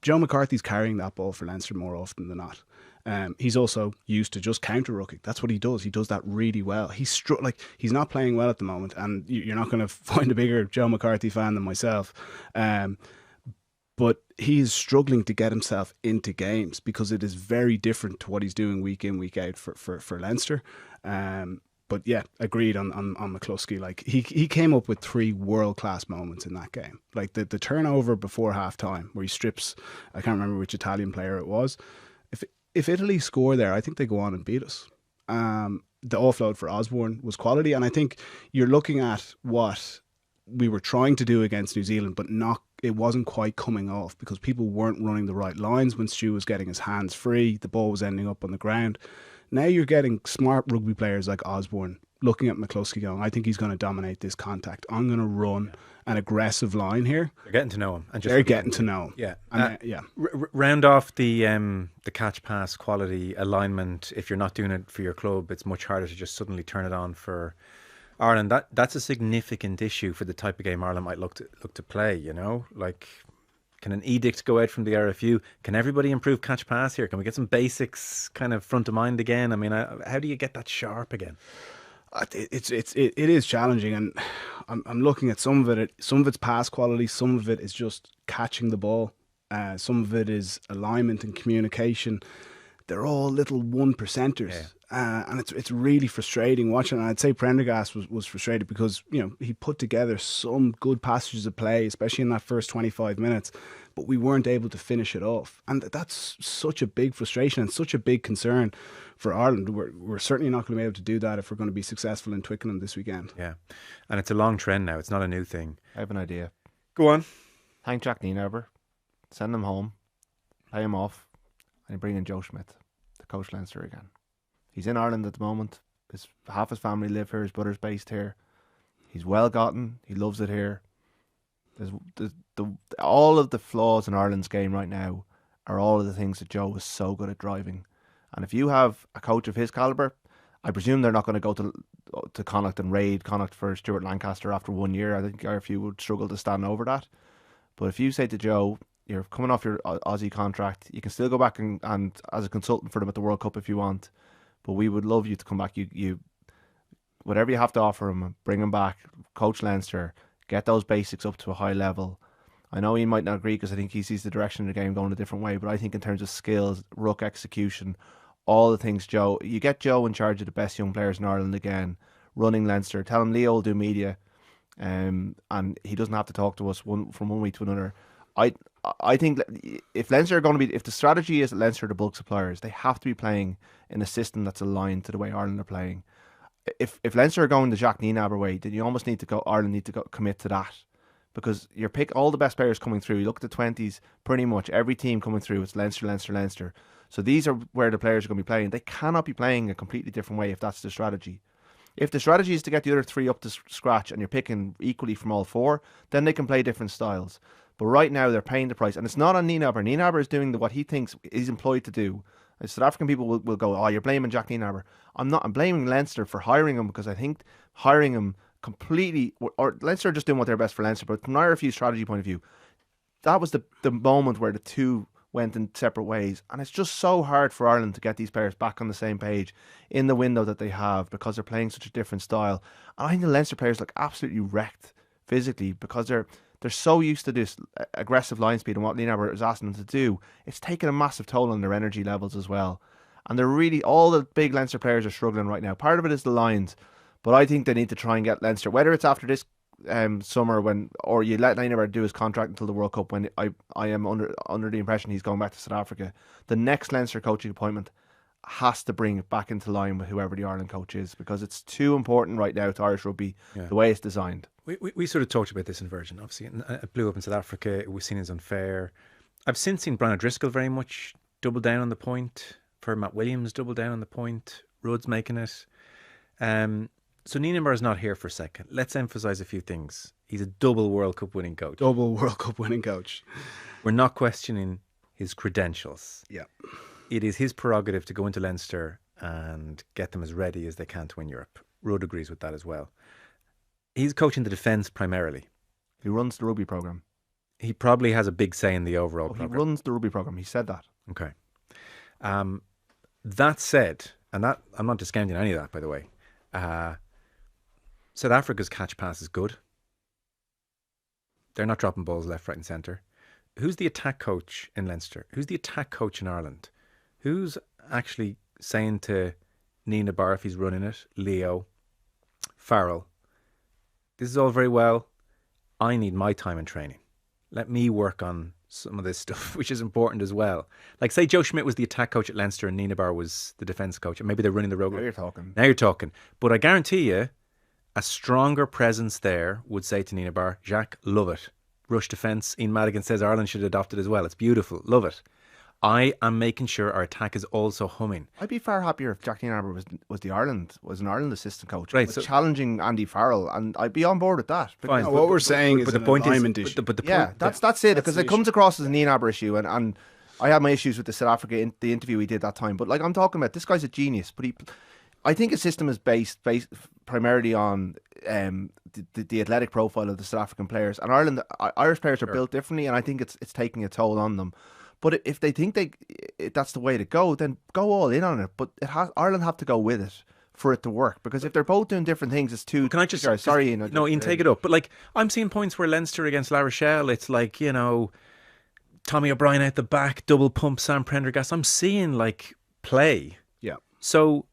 Joe McCarthy's carrying that ball for Leinster more often than not. He's also used to just counter rucking. That's what he does. He does that really well. He's not playing well at the moment, and you're not going to find a bigger Joe McCarthy fan than myself. But he is struggling to get himself into games because it is very different to what he's doing week in, week out for Leinster. But yeah, agreed on McCluskey. Like he came up with 3 world-class moments in that game. Like the turnover before half-time where he strips, I can't remember which Italian player it was. If Italy score there, I think they go on and beat us. The offload for Osborne was quality, and I think you're looking at what we were trying to do against New Zealand, but it wasn't quite coming off because people weren't running the right lines when Stu was getting his hands free. The ball was ending up on the ground. Now you're getting smart rugby players like Osborne looking at McCluskey going, I think he's going to dominate this contact. I'm going to run an aggressive line here. They're getting to know him. They're getting to know him. Yeah. Yeah. Round off the catch pass quality alignment. If you're not doing it for your club, it's much harder to just suddenly turn it on for Ireland. That's a significant issue for the type of game Ireland might look to play, you know? Like, can an edict go out from the RFU? Can everybody improve catch pass here? Can we get some basics kind of front of mind again? I mean, how do you get that sharp again? It is challenging, and I'm looking at some of it. Some of it's pass quality, some of it is just catching the ball. Some of it is alignment and communication. They're all little 1%ers. And it's really frustrating watching. And I'd say Prendergast was frustrated because, you know, he put together some good passages of play, especially in that first 25 minutes, but we weren't able to finish it off. And that's such a big frustration and such a big concern for Ireland. We're certainly not going to be able to do that if we're going to be successful in Twickenham this weekend. Yeah. And it's a long trend now. It's not a new thing. I have an idea. Go on. Thank Jack Nienaber. Send him home. Pay him off. And bring in Joe Schmidt to coach Leinster again. He's in Ireland at the moment. Half his family live here. His brother's based here. He's well gotten. He loves it here. All of the flaws in Ireland's game right now are all of the things that Joe is so good at driving. And if you have a coach of his calibre, I presume they're not going to go to Connacht and raid Connacht for Stuart Lancaster after 1 year. I think RFU would struggle to stand over that. But if you say to Joe, you're coming off your Aussie contract, you can still go back and as a consultant for them at the World Cup if you want. But we would love you to come back. You whatever you have to offer him, bring him back, coach Leinster, get those basics up to a high level. I know he might not agree because I think he sees the direction of the game going a different way, but I think in terms of skills, ruck execution, all the things, Joe, you get Joe in charge of the best young players in Ireland again, running Leinster. Tell him Leo will do media, and he doesn't have to talk to us from 1 week to another. I think if Leinster are going to be, if the strategy is that Leinster are the bulk suppliers, they have to be playing in a system that's aligned to the way Ireland are playing. If Leinster are going the Jacques Nienaber way, then you almost need to go. Ireland need to go commit to that, because you pick all the best players coming through. You look at the 20s, pretty much every team coming through, it's Leinster, Leinster, Leinster. So these are where the players are going to be playing. They cannot be playing a completely different way if that's the strategy. If the strategy is to get the other 3 up to scratch and you're picking equally from all 4, then they can play different styles. But right now they're paying the price, and it's not on Nienaber. Nienaber is doing what he thinks he's employed to do. South African people will go, oh, you're blaming Jack Nienaber. I'm blaming Leinster for hiring him, because I think hiring him completely, or Leinster are just doing what they're best for Leinster, but from an RFU strategy point of view, that was the moment where the two went in separate ways. And it's just so hard for Ireland to get these players back on the same page in the window that they have, because they're playing such a different style. And I think the Leinster players look absolutely wrecked physically, because they're so used to this aggressive line speed and what Lienaber is asking them to do. It's taken a massive toll on their energy levels as well. And they're really, all the big Leinster players are struggling right now. Part of it is the lines, but I think they need to try and get Leinster, whether it's after this summer, or you let Lienaber do his contract until the World Cup, when I am under the impression he's going back to South Africa. The next Leinster coaching appointment has to bring it back into line with whoever the Ireland coach is, because it's too important right now to Irish rugby, the way it's designed. We sort of talked about this in Virgin, obviously. It blew up in South Africa. It was seen as unfair. I've since seen Brian O'Driscoll very much double down on the point. For Matt Williams, double down on the point. Rudd's making it. So Nienaber is not here for a second. Let's emphasise a few things. He's a double World Cup winning coach. Double World Cup winning coach. We're not questioning his credentials. Yeah. It is his prerogative to go into Leinster and get them as ready as they can to win Europe. Rudd agrees with that as well. He's coaching the defence primarily. He runs the rugby programme. He probably has a big say in the overall programme. He runs the rugby programme. He said that. Okay. That said, and that I'm not discounting any of that, by the way. South Africa's catch pass is good. They're not dropping balls left, right and centre. Who's the attack coach in Leinster? Who's the attack coach in Ireland? Who's actually saying to Nienaber, if he's running it, Leo, Farrell, this is all very well. I need my time in training. Let me work on some of this stuff, which is important as well. Like, say Joe Schmidt was the attack coach at Leinster and Nienaber was the defence coach, and maybe they're running the road. Now you're talking. Now you're talking. But I guarantee you, a stronger presence there would say to Nienaber, Jacques, love it. Rush defence. Ian Madigan says Ireland should adopt it as well. It's beautiful. Love it. I am making sure our attack is also humming. I'd be far happier if Jack Nienaber was an Ireland assistant coach, right? So challenging Andy Farrell, and I'd be on board with that. Fine. What we're saying is an alignment issue. That's it, because it comes across as an Nienaber issue, and I had my issues with the South Africa the interview he did that time. But like I'm talking about, this guy's a genius. But I think his system is based primarily on the athletic profile of the South African players, and Irish players are built differently, and I think it's taking a toll on them. But if they think that's the way to go, then go all in on it. But Ireland have to go with it for it to work, because if they're both doing different things, it's too. Can I just sorry, Ian? No, Ian, take it up. But like, I'm seeing points where Leinster against La Rochelle, it's like, you know, Tommy O'Brien out the back, double pump Sam Prendergast. I'm seeing like play. Yeah. So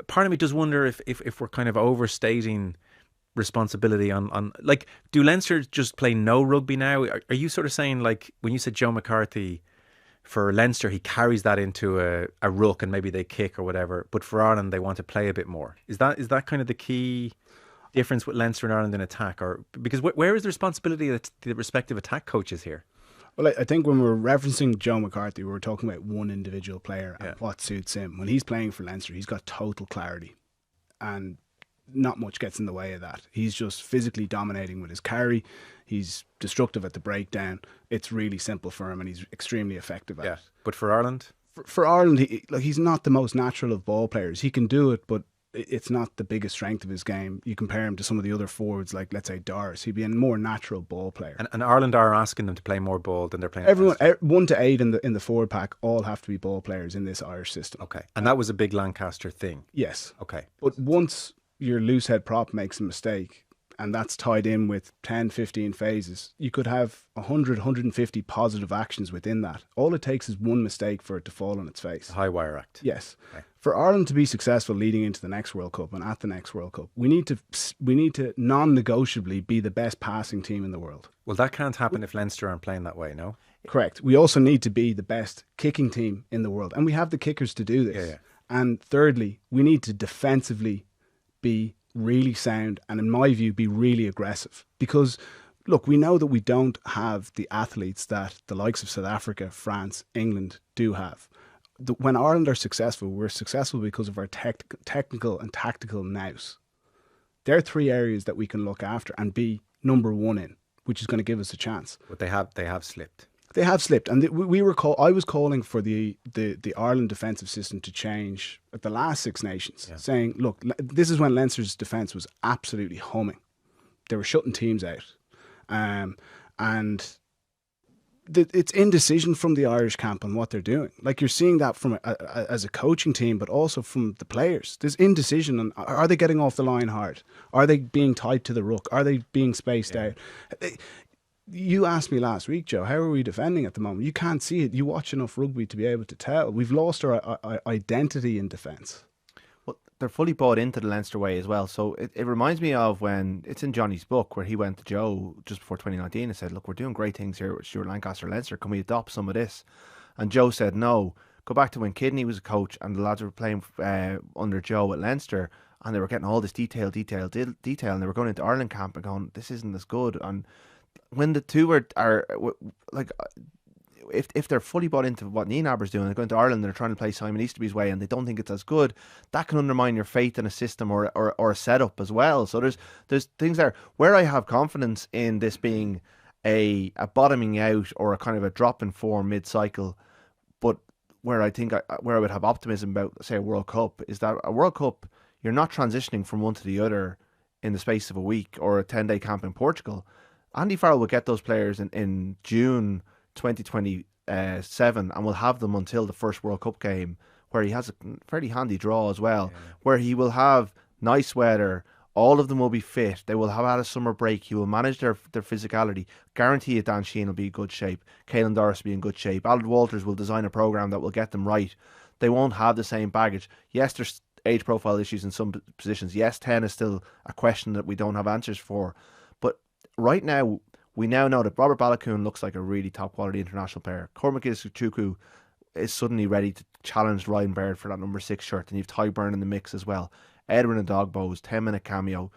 part of me does wonder if we're kind of overstating responsibility on like, do Leinster just play no rugby now? Are you sort of saying, like, when you said Joe McCarthy for Leinster, he carries that into a ruck and maybe they kick or whatever, but for Ireland they want to play a bit more? Is that kind of the key difference with Leinster and Ireland in attack? Or because where is the responsibility of the respective attack coaches here? Well, I think when we're referencing Joe McCarthy, we're talking about one individual player and what suits him. When he's playing for Leinster, he's got total clarity, and not much gets in the way of that. He's just physically dominating with his carry. He's destructive at the breakdown. It's really simple for him, and he's extremely effective at it. But for Ireland? For Ireland, he's not the most natural of ball players. He can do it, but it's not the biggest strength of his game. You compare him to some of the other forwards, like, let's say, Doris. He'd be a more natural ball player. And Ireland are asking them to play more ball than they're playing. Everyone, 1 to 8 in the forward pack, all have to be ball players in this Irish system. Okay. And that was a big Lancaster thing? Yes. Okay. But once your loose head prop makes a mistake, and that's tied in with 10, 15 phases, you could have 100, 150 positive actions within that. All it takes is one mistake for it to fall on its face. The high wire act. Yes. Okay. For Ireland to be successful leading into the next World Cup and at the next World Cup, we need to non-negotiably be the best passing team in the world. Well, that can't happen if Leinster aren't playing that way, no? Correct. We also need to be the best kicking team in the world, and we have the kickers to do this. Yeah. And thirdly, we need to defensively be really sound, and in my view, be really aggressive. Because, look, we know that we don't have the athletes that the likes of South Africa, France, England do have. When Ireland are successful, we're successful because of our technical and tactical nous. There are 3 areas that we can look after and be number 1 in, which is going to give us a chance. But they have slipped. They have slipped, and I was calling for the Ireland defensive system to change at the last Six Nations, saying, look, this is when Leinster's defence was absolutely humming. They were shutting teams out, and it's indecision from the Irish camp on what they're doing. Like, you're seeing that from as a coaching team, but also from the players. There's indecision on, are they getting off the line hard? Are they being tied to the ruck? Are they being spaced out? You asked me last week, Joe, how are we defending at the moment? You can't see it. You watch enough rugby to be able to tell. We've lost our identity in defence. Well, they're fully bought into the Leinster way as well. So it reminds me of when it's in Johnny's book where he went to Joe just before 2019 and said, look, we're doing great things here with Stuart Lancaster Leinster. Can we adopt some of this? And Joe said, no. Go back to when Kidney was a coach and the lads were playing under Joe at Leinster, and they were getting all this detail, and they were going into Ireland camp and going, this isn't as good. And when the two are like, if they're fully bought into what Neenaber's doing, they're going to Ireland and they're trying to play Simon Easterby's way and they don't think it's as good, that can undermine your faith in a system or a setup as well. So there's things there where I have confidence in this being a bottoming out or a kind of a drop in form mid-cycle, but where I think where I would have optimism about, say, a World Cup, is that a World Cup, you're not transitioning from one to the other in the space of a week or a 10-day camp in Portugal. Andy Farrell will get those players in June 2027 and will have them until the first World Cup game, where he has a fairly handy draw as well, where he will have nice weather, all of them will be fit, they will have had a summer break, he will manage their physicality, guarantee Dan Sheehan will be in good shape, Caelan Doris will be in good shape, Alan Walters will design a programme that will get them right. They won't have the same baggage. Yes, there's age profile issues in some positions. Yes, 10 is still a question that we don't have answers for. But right now, we now know that Robert Balakoon looks like a really top quality international player. Cormac Isuchukwu is suddenly ready to challenge Ryan Baird for that number 6 shirt, and you've Tyburn in the mix as well. Edwin Adogbo's 10-minute cameo.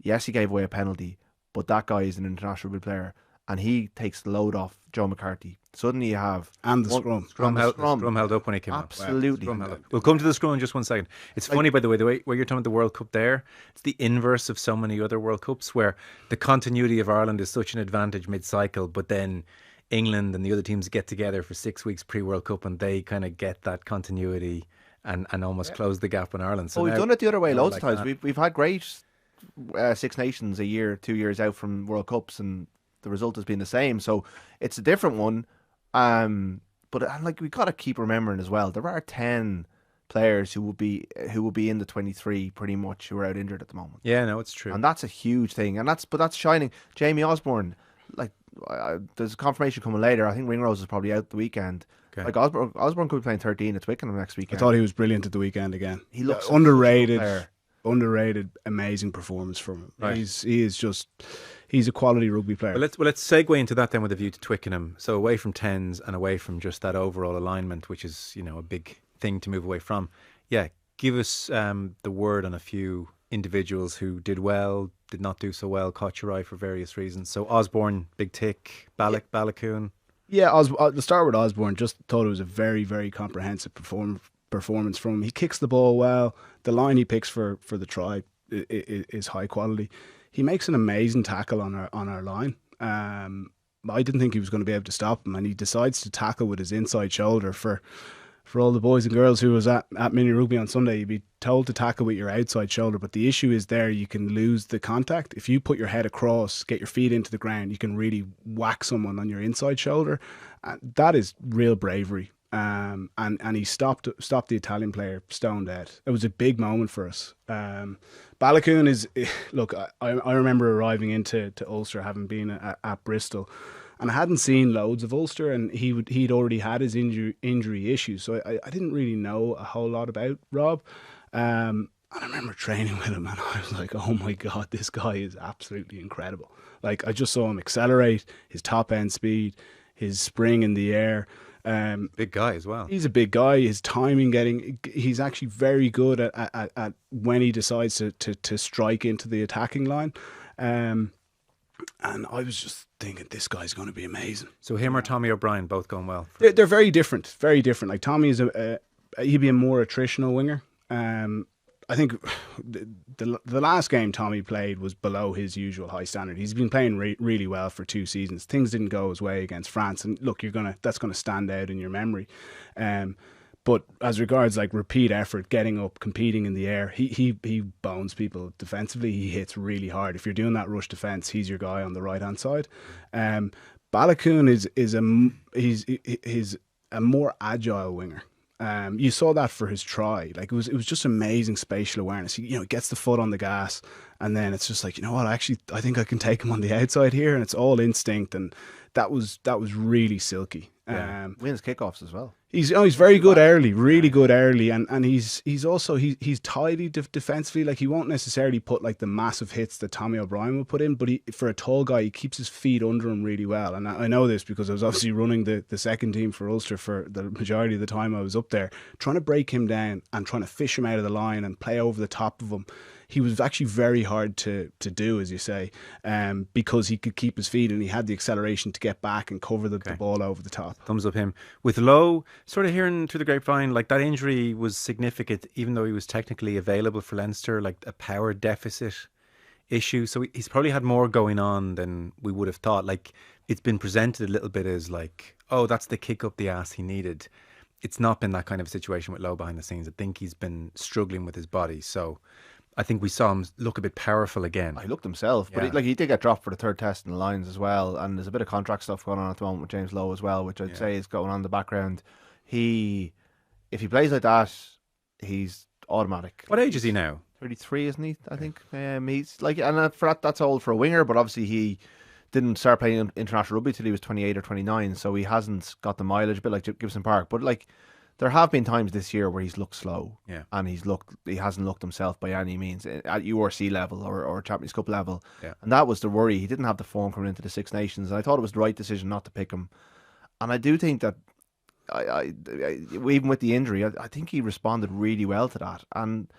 Yes, he gave away a penalty, but that guy is an international rugby player, and he takes the load off Joe McCarthy. Suddenly you have... And the scrum. Scrum held up when he came Absolutely. up. We'll come to the scrum in just 1 second. It's funny, by the way where you're talking about the World Cup there, it's the inverse of so many other World Cups where the continuity of Ireland is such an advantage mid-cycle, but then England and the other teams get together for 6 weeks pre-World Cup and they kind of get that continuity and almost close the gap on Ireland. So we've done it the other way loads of times. We've had great Six Nations a year, 2 years out from World Cups, and the result has been the same. So it's a different one. But like, we got to keep remembering as well, there are 10 players who will be in the 23 pretty much who are out injured at the moment. Yeah, no, it's true, and that's a huge thing. And that's shining. Jamie Osborne, like, there's a confirmation coming later. I think Ringrose is probably out the weekend. Okay. Like, Osborne could be playing 13 at Twickenham next weekend. I thought he was brilliant at the weekend again. He looks underrated, amazing performance from him. Right. He's a quality rugby player. Well, let's segue into that then with a view to Twickenham. So away from 10s and away from just that overall alignment, which is, a big thing to move away from. Yeah, give us the word on a few individuals who did well, did not do so well, caught your eye for various reasons. So Osborne, big tick. Balakoon. Yeah, I'll start with Osborne. Just thought it was a very, very comprehensive performance from him. He kicks the ball well. The line he picks for the try is high quality. He makes an amazing tackle on our line. I didn't think he was going to be able to stop him, and he decides to tackle with his inside shoulder. For all the boys and girls who was at mini rugby on Sunday, you'd be told to tackle with your outside shoulder, but the issue is there you can lose the contact. If you put your head across, get your feet into the ground, you can really whack someone on your inside shoulder. That is real bravery. And he stopped the Italian player stone dead. It was a big moment for us. Balakoon is, look, I remember arriving into Ulster, having been at Bristol, and I hadn't seen loads of Ulster, and he'd already had his injury issues, so I didn't really know a whole lot about Rob. And I remember training with him, and I was like, oh my God, this guy is absolutely incredible. Like, I just saw him accelerate, his top end speed, his spring in the air. Big guy as well. He's a big guy. His timing he's actually very good at when he decides to strike into the attacking line. And I was just thinking, this guy's going to be amazing. So him or Tommy O'Brien both going well? They're very different. Very different. Like, Tommy is he'd be a more attritional winger. I think the last game Tommy played was below his usual high standard. He's been playing really well for 2 seasons. Things didn't go his way against France, and look, that's gonna stand out in your memory. But as regards like repeat effort, getting up, competing in the air, he bones people defensively. He hits really hard. If you're doing that rush defence, he's your guy on the right hand side. Balogun he's a more agile winger. You saw that for his try. Like it was just amazing spatial awareness. He gets the foot on the gas, and then it's just like, you know what? Actually, I think I can take him on the outside here, and it's all instinct, and that was really silky. Yeah. Wins kickoffs as well. He's very good early, really good early, and he's also he's tidy defensively. Like he won't necessarily put like the massive hits that Tommy O'Brien would put in, but for a tall guy, he keeps his feet under him really well. And I know this because I was obviously running the second team for Ulster for the majority of the time I was up there, trying to break him down and trying to fish him out of the line and play over the top of him. He was actually very hard to do, as you say, because he could keep his feet and he had the acceleration to get back and cover the ball over the top. Thumbs up him. With Lowe, sort of hearing through the grapevine, like that injury was significant, even though he was technically available for Leinster, like a power deficit issue. So he's probably had more going on than we would have thought. Like it's been presented a little bit as like, oh, that's the kick up the ass he needed. It's not been that kind of a situation with Lowe behind the scenes. I think he's been struggling with his body. So I think we saw him look a bit powerful again. He looked himself, but he did get dropped for the third test in the Lions as well. And there's a bit of contract stuff going on at the moment with James Lowe as well, which I'd say is going on in the background. If he plays like that, he's automatic. What age is he now? 33, isn't he? I think he's like, and that's old for a winger. But obviously he didn't start playing international rugby till he was 28 or 29, so he hasn't got the mileage, a bit like Gibson Park. But like, there have been times this year where he's looked slow, and he hasn't looked himself by any means at URC level or Champions Cup level, and that was the worry. He didn't have the form coming into the Six Nations, and I thought it was the right decision not to pick him. And I do think that, I even with the injury, I think he responded really well to that, and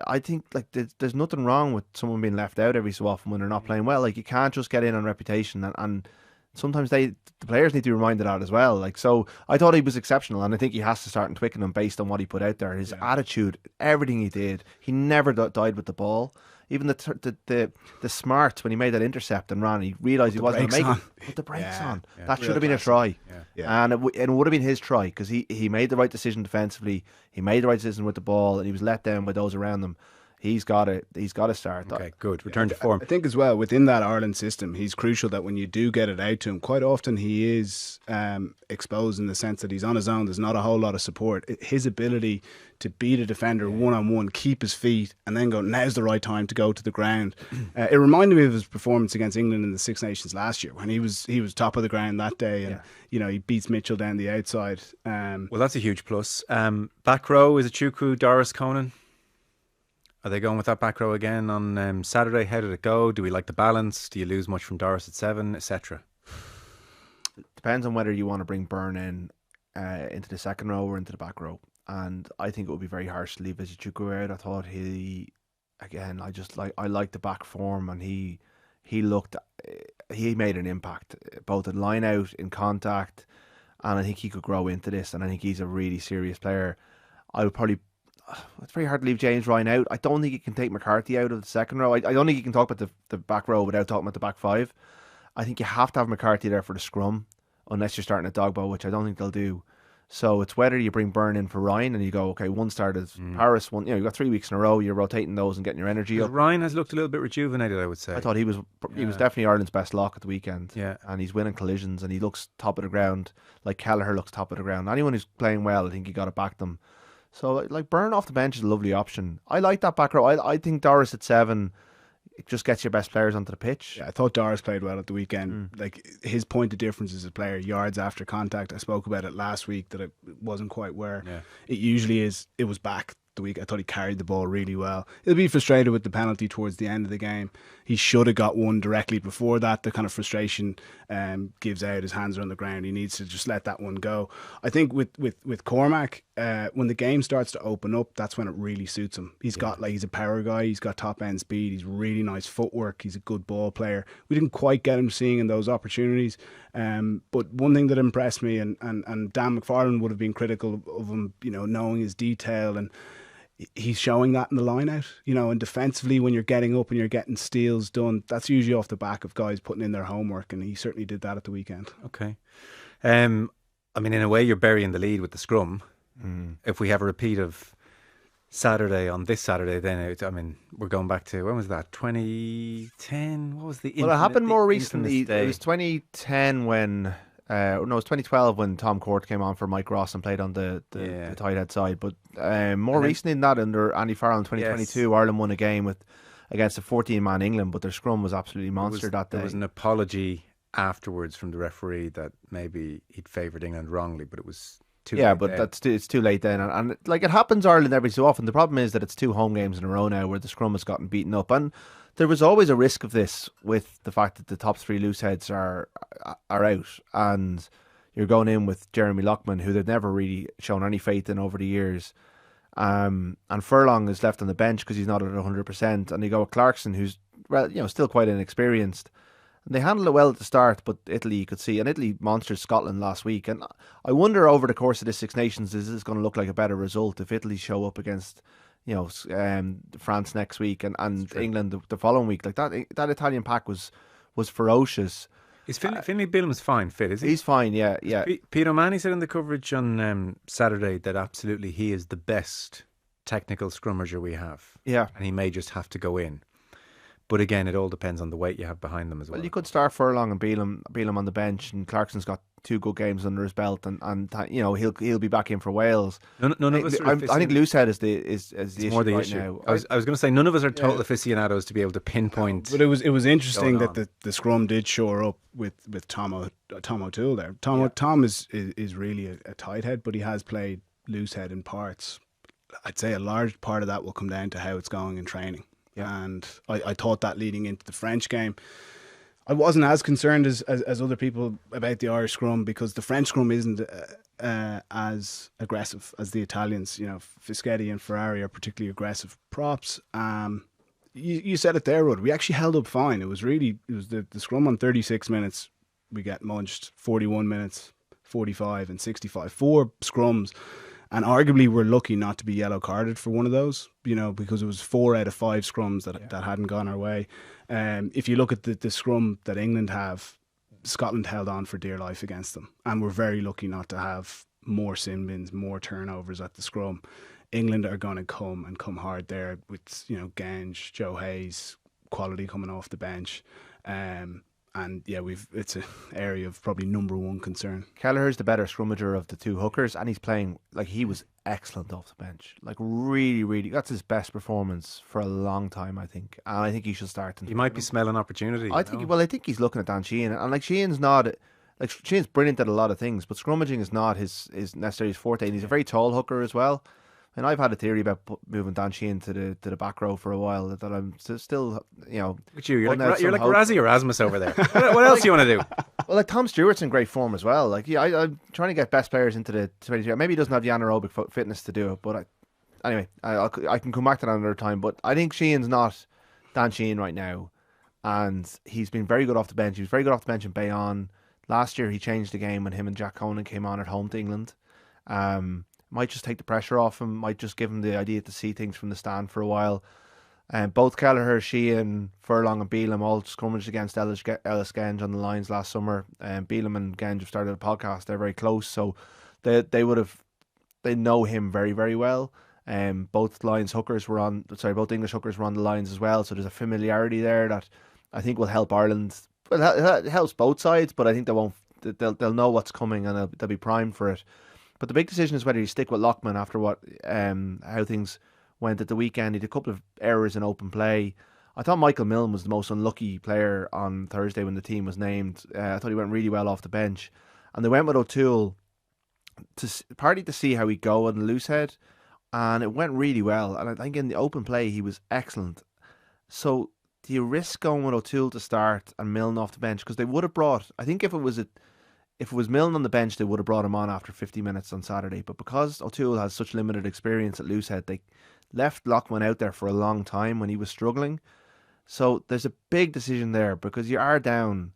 I think like there's nothing wrong with someone being left out every so often when they're not playing well. Like you can't just get in on reputation, and sometimes the players need to be reminded of that as well. Like, so I thought he was exceptional, and I think he has to start in Twickenham based on what he put out there. His attitude, everything he did. He never died with the ball. Even the smarts when he made that intercept and ran, he realised he wasn't going to make it. Put the brakes on. That should have been a try. And it would have been his try because he made the right decision defensively. He made the right decision with the ball, and he was let down by those around him. He's got to start. Okay, good. Return to form. I think as well, within that Ireland system, he's crucial that when you do get it out to him, quite often he is exposed in the sense that he's on his own. There's not a whole lot of support. His ability to beat a defender one-on-one, keep his feet, and then go, now's the right time to go to the ground. It reminded me of his performance against England in the Six Nations last year when he was top of the ground that day, and he beats Mitchell down the outside. Well, that's a huge plus. Back row, is it Chukwu, Doris, Conan? Are they going with that back row again on Saturday? How did it go? Do we like the balance? Do you lose much from Doris at 7, etc.? Depends on whether you want to bring Byrne in into the second row or into the back row. And I think it would be very harsh to leave Chukwu out. I thought I like the back form, and he made an impact both at line out, in contact, and I think he could grow into this. And I think he's a really serious player. I would probably. It's very hard to leave James Ryan out. I don't think you can take McCarthy out of the second row. I don't think you can talk about the back row without talking about the back five. I think you have to have McCarthy there for the scrum, unless you're starting a dogbow, which I don't think they'll do. So it's whether you bring Byrne in for Ryan and you go, okay, one started Paris, one. You've got 3 weeks in a row. You're rotating those and getting your energy up. Ryan has looked a little bit rejuvenated, I would say. I thought he was definitely Ireland's best lock at the weekend. Yeah, and he's winning collisions and he looks top of the ground, like Kelleher looks top of the ground. Anyone who's playing well, I think you got to back them. So, like, Byrne off the bench is a lovely option. I like that back row. I think Doris at 7, it just gets your best players onto the pitch. Yeah, I thought Doris played well at the weekend. Like, his point of difference as a player, yards after contact. I spoke about it last week that it wasn't quite where it usually is. It was back the week. I thought he carried the ball really well. He'll be frustrated with the penalty towards the end of the game. He should have got one directly before that. The kind of frustration gives out. His hands are on the ground. He needs to just let that one go. I think with Cormac, when the game starts to open up, that's when it really suits him. He's a power guy. He's got top end speed. He's really nice footwork. He's a good ball player. We didn't quite get him seeing in those opportunities. But one thing that impressed me, and Dan McFarlane would have been critical of him, knowing his detail, and he's showing that in the line out, and defensively when you're getting up and you're getting steals done, that's usually off the back of guys putting in their homework, and he certainly did that at the weekend. Okay. I mean, in a way, you're burying the lead with the scrum. If we have a repeat of Saturday, on this Saturday, then I mean, we're going back to, when was that? 2010? What was the Well, it happened more recently. Day? It was 2010 when, no, it was 2012 when Tom Court came on for Mike Ross and played on the tight head side. But more recently than that, under Andy Farrell in 2022, yes. Ireland won a game against a 14-man England, but their scrum was absolutely monster that day. There was an apology afterwards from the referee that maybe he'd favoured England wrongly, but it was too late. Yeah, but it's too late then. And like, it happens Ireland every so often. The problem is that it's 2 home games in a row now where the scrum has gotten beaten up. And there was always a risk of this with the fact that the top 3 looseheads are out, and you're going in with Jeremy Loughman, who they've never really shown any faith in over the years. And Furlong is left on the bench because he's not at 100%, and you go with Clarkson, who's, well, still quite inexperienced. And they handled it well at the start, but Italy, you could see, and Italy monstered Scotland last week. And I wonder over the course of the Six Nations, is this going to look like a better result if Italy show up against, France next week and England the following week? Like that Italian pack was ferocious. Is Finlay Bealham's fine, fit, is he? He's fine, yeah. Peter O'Mahony said in the coverage on Saturday that absolutely he is the best technical scrummager we have. Yeah. And he may just have to go in. But again, it all depends on the weight you have behind them as well. Well, you could start Furlong and Bealham on the bench, and Clarkson's got 2 good games under his belt, and he'll be back in for Wales. None of us. I think loosehead is the issue more the right issue. now. I was going to say none of us are total aficionados to be able to pinpoint. But it was interesting that the scrum did shore up with Tom O'Toole there. Tom is really a tight head, but he has played loosehead in parts. I'd say a large part of that will come down to how it's going in training. Yeah. And I thought that leading into the French game. I wasn't as concerned as other people about the Irish scrum, because the French scrum isn't as aggressive as the Italians. Fischetti and Ferrari are particularly aggressive props. You said it there, Rud. We actually held up fine. It was the scrum on 36 minutes. We get munched 41 minutes, 45 and 65. 4 scrums. And arguably, we're lucky not to be yellow carded for one of those, because it was 4 out of 5 scrums that hadn't gone our way. If you look at the scrum that England have, Scotland held on for dear life against them. And we're very lucky not to have more sin bins, more turnovers at the scrum. England are going to come hard there with, Genge, Joe Hayes, quality coming off the bench. And yeah, it's an area of probably number 1 concern. Kelleher's the better scrummager of the 2 hookers, and he's playing, like, he was excellent off the bench. Like, really, really, that's his best performance for a long time, I think. And I think he should start. He might be smelling opportunity. I think he's looking at Dan Sheehan, and like, Sheehan's brilliant at a lot of things, but scrummaging is not his necessarily his forte. And he's a very tall hooker as well. And I've had a theory about moving Dan Sheehan to the back row for a while that I'm still, Look at you, you're like Razzie Erasmus over there. What else do you want to do? Well, like, Tom Stewart's in great form as well. Like, I'm trying to get best players into the 23. Maybe he doesn't have the anaerobic fitness to do it, but anyway, I can come back to that another time. But I think Sheehan's not Dan Sheehan right now, and he's been very good off the bench. He was very good off the bench in Bayonne. Last year, he changed the game when him and Jack Conan came on at home to England. Might just take the pressure off him, might just give him the idea to see things from the stand for a while. Both Kelleher, Sheehan, Furlong and Bealham all scrummaged against Ellis Genge on the lines last summer. Bealham and Genge have started a podcast. They're very close, so they know him very, very well. Both English hookers were on the lines as well, so there's a familiarity there that I think will help Ireland. Well, it helps both sides, but I think they'll know what's coming, and they'll be primed for it. But the big decision is whether you stick with Loughman after how things went at the weekend. He had a couple of errors in open play. I thought Michael Milne was the most unlucky player on Thursday when the team was named. I thought he went really well off the bench. And they went with O'Toole partly to see how he'd go on the loosehead. And it went really well. And I think in the open play, he was excellent. So do you risk going with O'Toole to start and Milne off the bench? Because they would have brought, I think if it was Milne on the bench, they would have brought him on after 50 minutes on Saturday. But because O'Toole has such limited experience at loosehead, they left Loughman out there for a long time when he was struggling. So there's a big decision there, because you are down,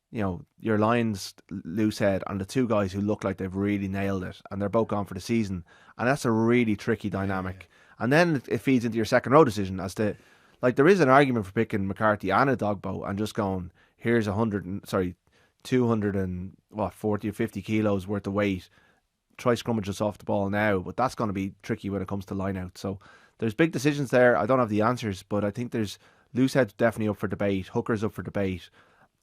your Lions loosehead and the 2 guys who look like they've really nailed it, and they're both gone for the season. And that's a really tricky dynamic. Yeah. And then it feeds into your second row decision as to, like, there is an argument for picking McCarthy and a Dogbo and just going, here's 240 or 50 kilos worth of weight. Try scrummage us off the ball now, but that's going to be tricky when it comes to line out. So there's big decisions there. I don't have the answers, but I think there's Loosehead's definitely up for debate. Hooker's up for debate.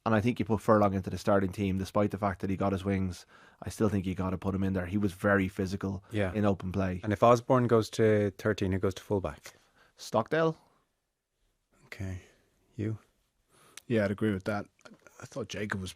And I think you put Furlong into the starting team, despite the fact that he got his wings. I still think you got to put him in there. He was very physical in open play. And if Osborne goes to 13, who goes to fullback? Stockdale? Okay. You? Yeah, I'd agree with that. I thought Jacob was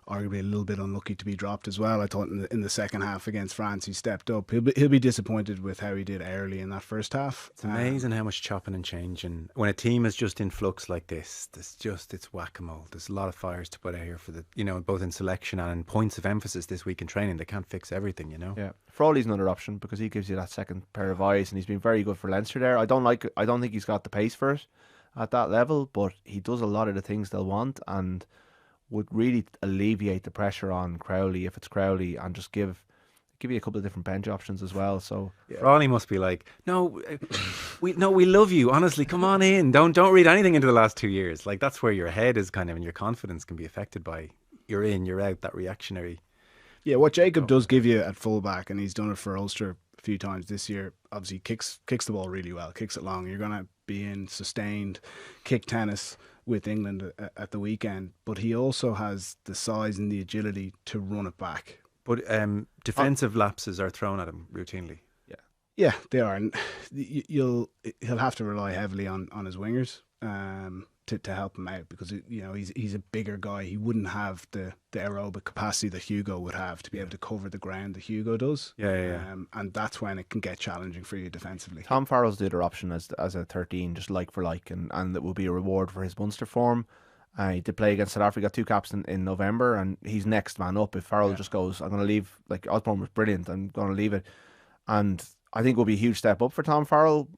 arguably a little bit unlucky to be dropped as well. I thought in the second half against France he stepped up. He'll be disappointed with how he did early in that first half. It's amazing how much chopping and changing when a team is just in flux like this. It's whack-a-mole. There's a lot of fires to put out here for both in selection and in points of emphasis this week in training. They can't fix everything, Yeah. Crowley's another option because he gives you that second pair of eyes, and he's been very good for Leinster there. I don't think he's got the pace for it at that level, but he does a lot of the things they'll want and would really alleviate the pressure on Crowley if it's Crowley, and just give you a couple of different bench options as well. So Crowley must be like, no, we love you. Honestly, come on in. Don't read anything into the last 2 years. Like, that's where your head is kind of, and your confidence can be affected by you're in, you're out, that reactionary. Yeah, what Jacob does give you at fullback, and he's done it for Ulster a few times this year. Obviously, kicks the ball really well, kicks it long. You're going to be in sustained kick tennis with England at the weekend, but he also has the size and the agility to run it back. But defensive lapses are thrown at him routinely. Yeah, they are, and he'll have to rely heavily on his wingers to help him out, because he's a bigger guy. He wouldn't have the aerobic capacity that Hugo would have to be able to cover the ground that Hugo does. And that's when it can get challenging for you defensively. Tom Farrell's the other option as a 13, just like for like, and that will be a reward for his Munster form. He did play against South Africa, got 2 caps in November, and he's next man up. If Farrell just goes, I'm going to leave, like Osborne was brilliant, I'm going to leave it. And I think it will be a huge step up for Tom Farrell.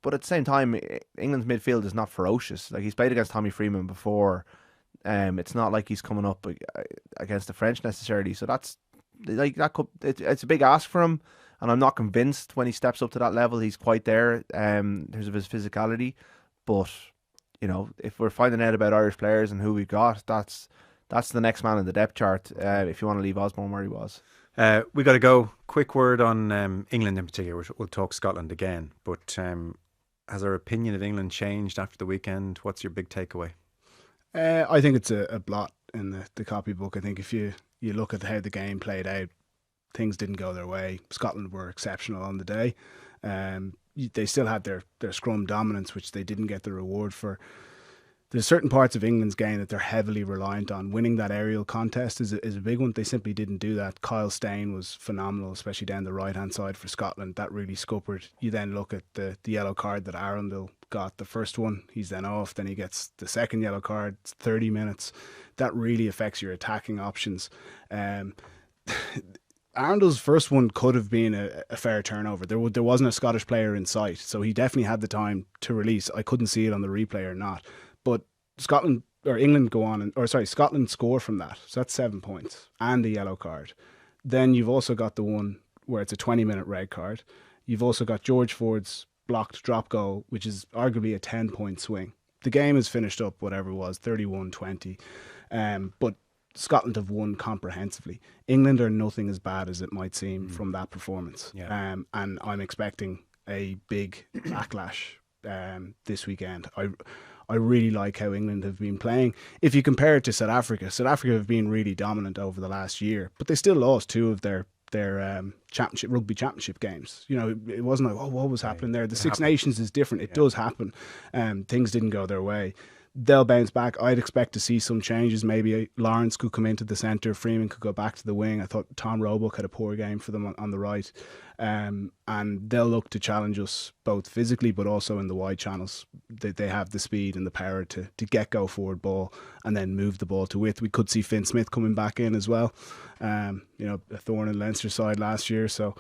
But at the same time, England's midfield is not ferocious. Like, he's played against Tommy Freeman before. It's not like he's coming up against the French necessarily. So that's like it's a big ask for him, and I'm not convinced when he steps up to that level he's quite there in terms of his physicality. But if we're finding out about Irish players and who we've got, that's the next man in the depth chart. If you want to leave Osborne where he was. We got to go. Quick word on England in particular. We'll talk Scotland again. But has our opinion of England changed after the weekend? What's your big takeaway? I think it's a blot in the copybook. I think if you look at how the game played out, things didn't go their way. Scotland were exceptional on the day. They still had their scrum dominance, which they didn't get the reward for. There's certain parts of England's game that they're heavily reliant on. Winning that aerial contest is a big one. They simply didn't do that. Kyle Steyn was phenomenal, especially down the right-hand side for Scotland. That really scuppered. You then look at the yellow card that Arundel got. The first one, he's then off. Then he gets the second yellow card. It's 30 minutes. That really affects your attacking options. Arundel's first one could have been a fair turnover. There wasn't a Scottish player in sight, so he definitely had the time to release. I couldn't see it on the replay or not. But Scotland score from that. So that's 7 points and the yellow card. Then you've also got the one where it's a 20-minute red card. You've also got George Ford's blocked drop goal, which is arguably a 10-point swing. The game is finished up, whatever it was, 31-20. But Scotland have won comprehensively. England are nothing as bad as it might seem from that performance. And I'm expecting a big backlash this weekend. I really like how England have been playing. If you compare it to South Africa have been really dominant over the last year, but they still lost 2 of their rugby championship games. It wasn't like, what was happening there? The Six Nations is different. It does happen. Things didn't go their way. They'll bounce back. I'd expect to see some changes. Maybe Lawrence could come into the centre. Freeman could go back to the wing. I thought Tom Roebuck had a poor game for them on the right. And they'll look to challenge us both physically but also in the wide channels. They have the speed and the power to get go forward ball and then move the ball to width. We could see Finn Smith coming back in as well. A thorn in Leinster side last year, so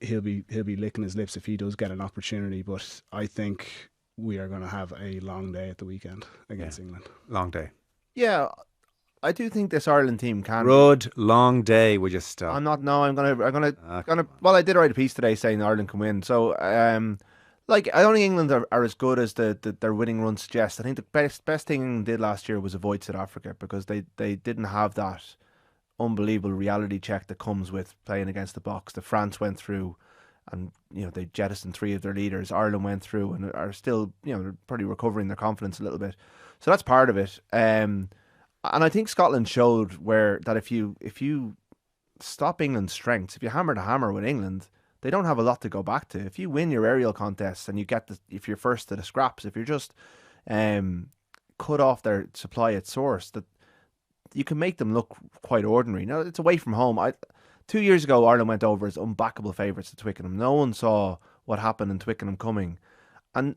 he'll be licking his lips if he does get an opportunity. But I think we are going to have a long day at the weekend against England. Long day. Yeah, I do think this Ireland team can. Rud, long day. Would you stop? I'm not. No, I'm gonna. Well, I did write a piece today saying Ireland can win. So, I don't think England are as good as their winning run suggests. I think the best thing England did last year was avoid South Africa because they didn't have that unbelievable reality check that comes with playing against the box that France went through. and they jettisoned 3 of their leaders. Ireland went through and are still they're probably recovering their confidence a little bit. So that's part of it. And I think Scotland showed that if you stop England's strengths, if you hammer the hammer with England, they don't have a lot to go back to. If you win your aerial contests and if you're first to the scraps, if you're just cut off their supply at source, that you can make them look quite ordinary. Now, it's away from home. 2 years ago, Ireland went over as unbackable favourites to Twickenham. No one saw what happened in Twickenham coming. And,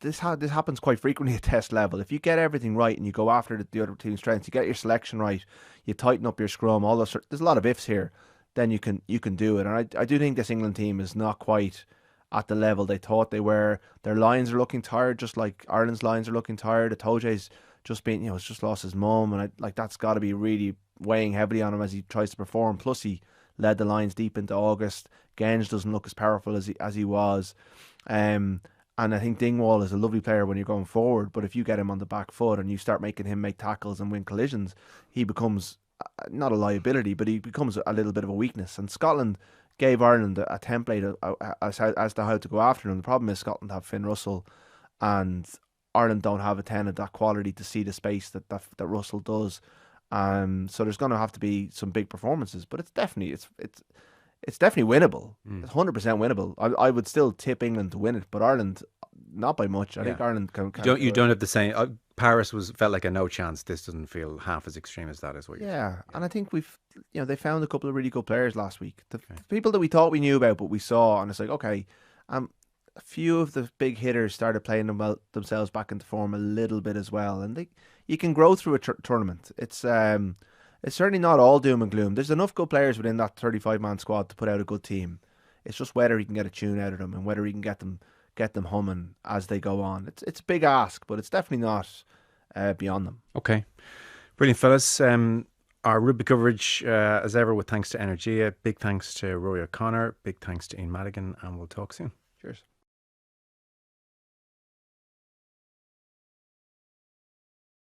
this happens quite frequently at test level. If you get everything right and you go after the other team's strengths, you get your selection right, you tighten up your scrum, there's a lot of ifs here, then you can do it. And I do think this England team is not quite at the level they thought they were. Their lines are looking tired, just like Ireland's lines are looking tired. Atoje's just been, he's just lost his mum, and that's got to be really weighing heavily on him as he tries to perform. Plus, he led the lines deep into August. Genge doesn't look as powerful as he was. And I think Dingwall is a lovely player when you're going forward, but if you get him on the back foot and you start making him make tackles and win collisions, he becomes not a liability, but he becomes a little bit of a weakness. And Scotland gave Ireland a template as to how to go after them. The problem is Scotland have Finn Russell, and Ireland don't have a 10 of that quality to see the space that Russell does. So there's going to have to be some big performances, but it's definitely winnable. It's 100% winnable. I would still tip England to win it, but Ireland not by much. I think Ireland can. You don't have the same. Paris felt like a no chance. This doesn't feel half as extreme as that, is what you're saying. And I think they found a couple of really good players last week. The people that we thought we knew about, but we saw, and it's like, okay, a few of the big hitters started playing themselves back into form a little bit as well, and you can grow through a tournament. It's certainly not all doom and gloom. There's enough good players within that 35-man squad to put out a good team. It's just whether he can get a tune out of them and whether he can get them humming as they go on. It's a big ask, but it's definitely not beyond them. Okay. Brilliant, fellas. Our rugby coverage, as ever, with thanks to Energia. Big thanks to Rúaidhrí O'Connor. Big thanks to Ian Madigan, and we'll talk soon. Cheers.